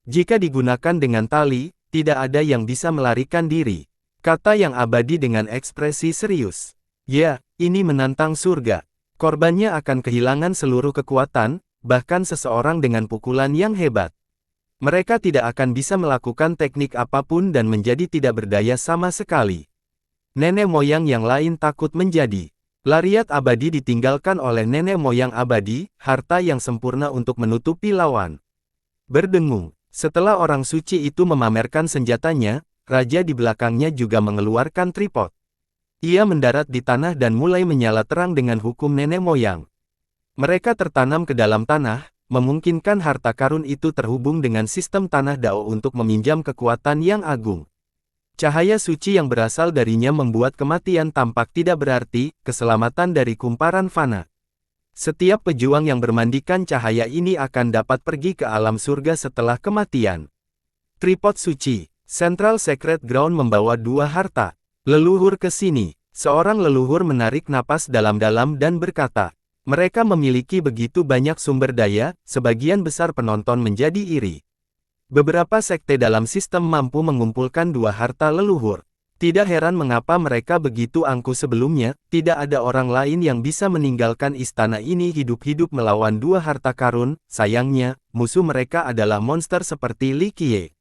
Jika digunakan dengan tali, tidak ada yang bisa melarikan diri. Kata yang abadi dengan ekspresi serius. "Ya, ini menantang surga. Korbannya akan kehilangan seluruh kekuatan, bahkan seseorang dengan pukulan yang hebat. Mereka tidak akan bisa melakukan teknik apapun dan menjadi tidak berdaya sama sekali." Nenek moyang yang lain takut menjadi. Lariat abadi ditinggalkan oleh nenek moyang abadi, harta yang sempurna untuk menutupi lawan. Berdengung. Setelah orang suci itu memamerkan senjatanya, raja di belakangnya juga mengeluarkan tripod. Ia mendarat di tanah dan mulai menyala terang dengan hukum nenek moyang. Mereka tertanam ke dalam tanah, memungkinkan harta karun itu terhubung dengan sistem tanah Dao untuk meminjam kekuatan yang agung. Cahaya suci yang berasal darinya membuat kematian tampak tidak berarti, keselamatan dari kumparan fana. Setiap pejuang yang bermandikan cahaya ini akan dapat pergi ke alam surga setelah kematian. Tripod suci. Central Sacred Ground membawa dua harta leluhur ke sini. Seorang leluhur menarik napas dalam-dalam dan berkata, mereka memiliki begitu banyak sumber daya, sebagian besar penonton menjadi iri. Beberapa sekte dalam sistem mampu mengumpulkan dua harta leluhur. Tidak heran mengapa mereka begitu angkuh sebelumnya, tidak ada orang lain yang bisa meninggalkan istana ini hidup-hidup melawan dua harta karun. Sayangnya, musuh mereka adalah monster seperti Li Qiye.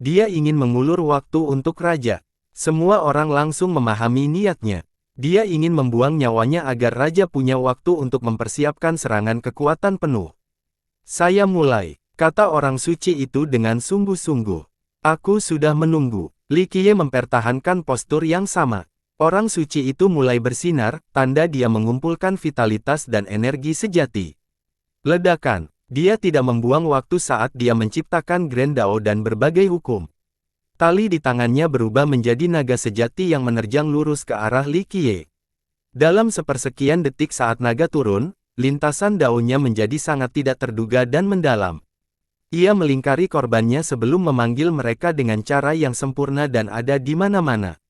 Dia ingin mengulur waktu untuk raja. Semua orang langsung memahami niatnya. Dia ingin membuang nyawanya agar raja punya waktu untuk mempersiapkan serangan kekuatan penuh. Saya mulai, kata orang suci itu dengan sungguh-sungguh. Aku sudah menunggu. Li Qiye mempertahankan postur yang sama. Orang suci itu mulai bersinar, tanda dia mengumpulkan vitalitas dan energi sejati. Ledakan. Dia tidak membuang waktu saat dia menciptakan Grand Dao dan berbagai hukum. Tali di tangannya berubah menjadi naga sejati yang menerjang lurus ke arah Li Qiye. Dalam sepersekian detik saat naga turun, lintasan daunnya menjadi sangat tidak terduga dan mendalam. Ia melingkari korbannya sebelum memanggil mereka dengan cara yang sempurna dan ada di mana-mana.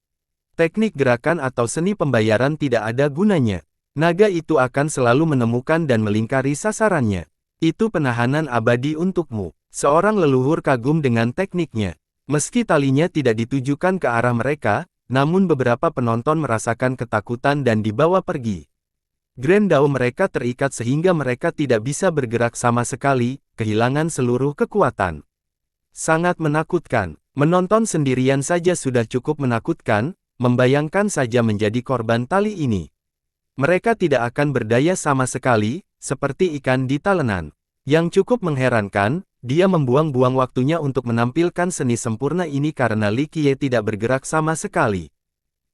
Teknik gerakan atau seni pembayaran tidak ada gunanya. Naga itu akan selalu menemukan dan melingkari sasarannya. Itu penahanan abadi untukmu. Seorang leluhur kagum dengan tekniknya. Meski talinya tidak ditujukan ke arah mereka, namun beberapa penonton merasakan ketakutan dan dibawa pergi. Grand Dao mereka terikat sehingga mereka tidak bisa bergerak sama sekali, kehilangan seluruh kekuatan. Sangat menakutkan. Menonton sendirian saja sudah cukup menakutkan, membayangkan saja menjadi korban tali ini. Mereka tidak akan berdaya sama sekali, seperti ikan di talenan. Yang cukup mengherankan, dia membuang-buang waktunya untuk menampilkan seni sempurna ini karena Li Qiye tidak bergerak sama sekali.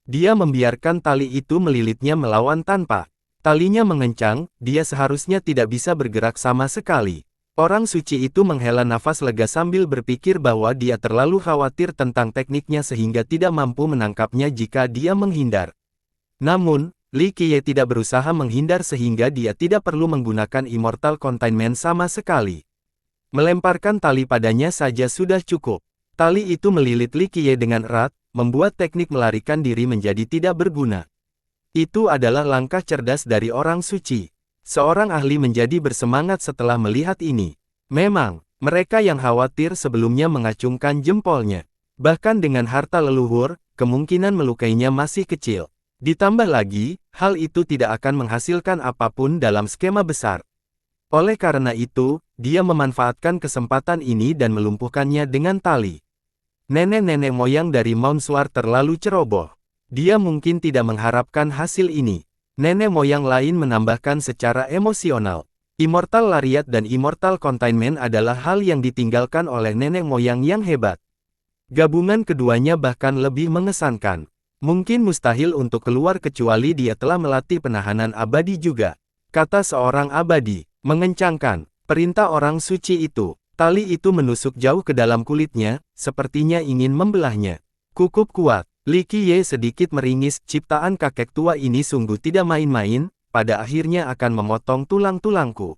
Dia membiarkan tali itu melilitnya melawan tanpa. Talinya mengencang, dia seharusnya tidak bisa bergerak sama sekali. Orang suci itu menghela nafas lega sambil berpikir bahwa dia terlalu khawatir tentang tekniknya sehingga tidak mampu menangkapnya jika dia menghindar. Namun, Li Qiye tidak berusaha menghindar sehingga dia tidak perlu menggunakan Immortal Containment sama sekali. Melemparkan tali padanya saja sudah cukup. Tali itu melilit Li Qiye dengan erat, membuat teknik melarikan diri menjadi tidak berguna. Itu adalah langkah cerdas dari orang suci. Seorang ahli menjadi bersemangat setelah melihat ini. Memang, mereka yang khawatir sebelumnya mengacungkan jempolnya. Bahkan dengan harta leluhur, kemungkinan melukainya masih kecil. Ditambah lagi, hal itu tidak akan menghasilkan apapun dalam skema besar. Oleh karena itu, dia memanfaatkan kesempatan ini dan melumpuhkannya dengan tali. Nenek-nenek moyang dari Mount Sword terlalu ceroboh. Dia mungkin tidak mengharapkan hasil ini. Nenek moyang lain menambahkan secara emosional. Immortal Lariat dan Immortal Containment adalah hal yang ditinggalkan oleh nenek moyang yang hebat. Gabungan keduanya bahkan lebih mengesankan. Mungkin mustahil untuk keluar kecuali dia telah melatih penahanan abadi juga. Kata seorang abadi, mengencangkan, perintah orang suci itu. Tali itu menusuk jauh ke dalam kulitnya, sepertinya ingin membelahnya. Cukup kuat. Li Qiye sedikit meringis, ciptaan kakek tua ini sungguh tidak main-main, pada akhirnya akan memotong tulang-tulangku.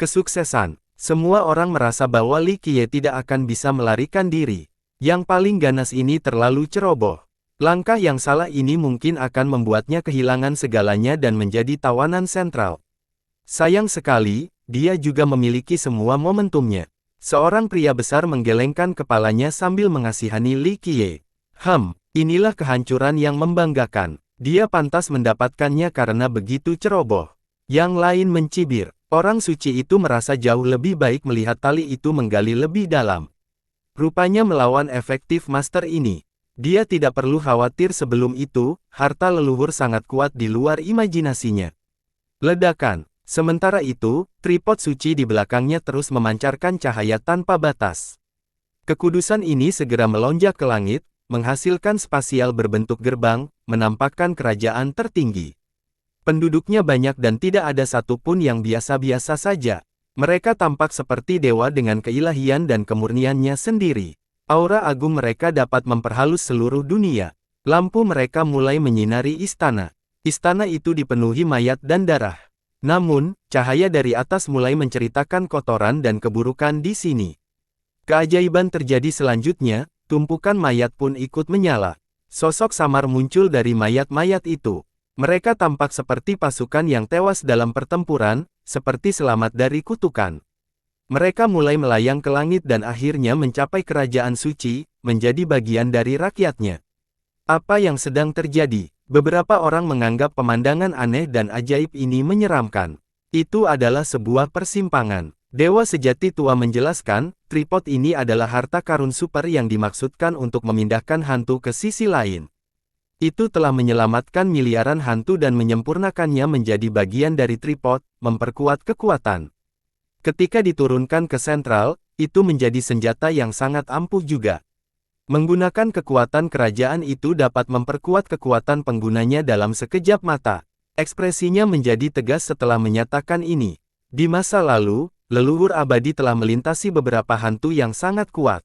Kesuksesan. Semua orang merasa bahwa Li Qiye tidak akan bisa melarikan diri. Yang paling ganas ini terlalu ceroboh. Langkah yang salah ini mungkin akan membuatnya kehilangan segalanya dan menjadi tawanan sentral. Sayang sekali, dia juga memiliki semua momentumnya. Seorang pria besar menggelengkan kepalanya sambil mengasihani Li Qiye. Inilah kehancuran yang membanggakan. Dia pantas mendapatkannya karena begitu ceroboh. Yang lain mencibir. Orang suci itu merasa jauh lebih baik melihat tali itu menggali lebih dalam. Rupanya melawan efektif master ini. Dia tidak perlu khawatir sebelum itu, harta leluhur sangat kuat di luar imajinasinya. Ledakan. Sementara itu, tripod suci di belakangnya terus memancarkan cahaya tanpa batas. Kekudusan ini segera melonjak ke langit, menghasilkan spasial berbentuk gerbang, menampakkan kerajaan tertinggi. Penduduknya banyak dan tidak ada satupun yang biasa-biasa saja. Mereka tampak seperti dewa dengan keilahian dan kemurniannya sendiri. Aura agung mereka dapat memperhalus seluruh dunia. Lampu mereka mulai menyinari istana. Istana itu dipenuhi mayat dan darah. Namun, cahaya dari atas mulai menceritakan kotoran dan keburukan di sini. Keajaiban terjadi selanjutnya, tumpukan mayat pun ikut menyala. Sosok samar muncul dari mayat-mayat itu. Mereka tampak seperti pasukan yang tewas dalam pertempuran, seperti selamat dari kutukan. Mereka mulai melayang ke langit dan akhirnya mencapai kerajaan suci, menjadi bagian dari rakyatnya. Apa yang sedang terjadi? Beberapa orang menganggap pemandangan aneh dan ajaib ini menyeramkan. Itu adalah sebuah persimpangan. Dewa sejati tua menjelaskan, tripod ini adalah harta karun super yang dimaksudkan untuk memindahkan hantu ke sisi lain. Itu telah menyelamatkan miliaran hantu dan menyempurnakannya menjadi bagian dari tripod, memperkuat kekuatan. Ketika diturunkan ke sentral, itu menjadi senjata yang sangat ampuh juga. Menggunakan kekuatan kerajaan itu dapat memperkuat kekuatan penggunanya dalam sekejap mata. Ekspresinya menjadi tegas setelah menyatakan ini. Di masa lalu, leluhur abadi telah melintasi beberapa hantu yang sangat kuat.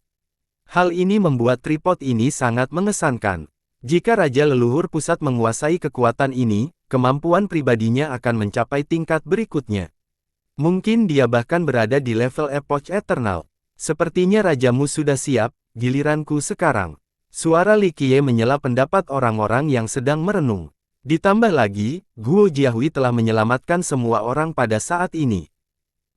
Hal ini membuat tripod ini sangat mengesankan. Jika Raja Leluhur Pusat menguasai kekuatan ini, kemampuan pribadinya akan mencapai tingkat berikutnya. Mungkin dia bahkan berada di level Epoch Eternal. Sepertinya rajamu sudah siap, giliranku sekarang. Suara Li Qiye menyela pendapat orang-orang yang sedang merenung. Ditambah lagi, Guo Jiahui telah menyelamatkan semua orang pada saat ini.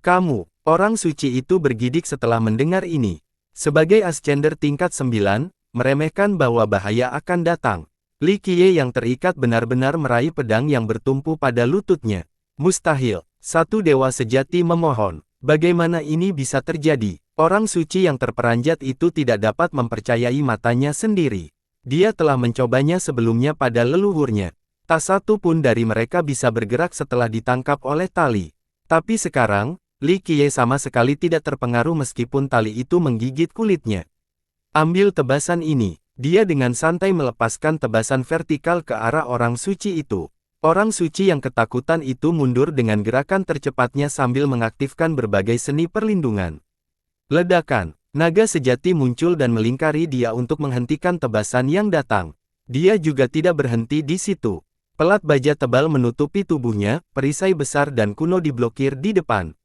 Kamu, orang suci itu bergidik setelah mendengar ini. Sebagai Ascender tingkat 9, meremehkan bahwa bahaya akan datang. Li Qiye yang terikat benar-benar meraih pedang yang bertumpu pada lututnya. Mustahil, satu dewa sejati memohon. Bagaimana ini bisa terjadi? Orang suci yang terperanjat itu tidak dapat mempercayai matanya sendiri. Dia telah mencobanya sebelumnya pada leluhurnya. Tak satu pun dari mereka bisa bergerak setelah ditangkap oleh tali. Tapi sekarang, Li Qiye sama sekali tidak terpengaruh meskipun tali itu menggigit kulitnya. Ambil tebasan ini. Dia dengan santai melepaskan tebasan vertikal ke arah orang suci itu. Orang suci yang ketakutan itu mundur dengan gerakan tercepatnya sambil mengaktifkan berbagai seni perlindungan. Ledakan. Naga sejati muncul dan melingkari dia untuk menghentikan tebasan yang datang. Dia juga tidak berhenti di situ. Pelat baja tebal menutupi tubuhnya, perisai besar dan kuno diblokir di depan.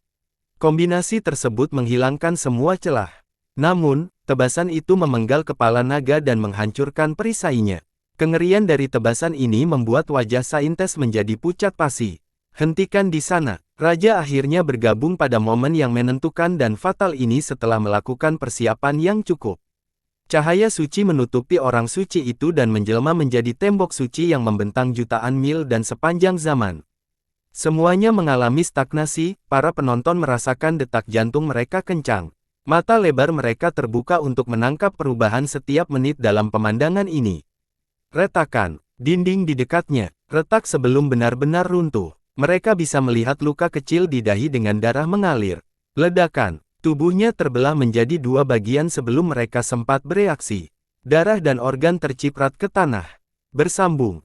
Kombinasi tersebut menghilangkan semua celah. Namun, tebasan itu memenggal kepala naga dan menghancurkan perisainya. Kengerian dari tebasan ini membuat wajah Saintes menjadi pucat pasi. Hentikan di sana. Raja akhirnya bergabung pada momen yang menentukan dan fatal ini setelah melakukan persiapan yang cukup. Cahaya suci menutupi orang suci itu dan menjelma menjadi tembok suci yang membentang jutaan mil dan sepanjang zaman. Semuanya mengalami stagnasi, para penonton merasakan detak jantung mereka kencang. Mata lebar mereka terbuka untuk menangkap perubahan setiap menit dalam pemandangan ini. Retakan, dinding di dekatnya, retak sebelum benar-benar runtuh. Mereka bisa melihat luka kecil di dahi dengan darah mengalir. Ledakan, tubuhnya terbelah menjadi dua bagian sebelum mereka sempat bereaksi. Darah dan organ terciprat ke tanah. Bersambung.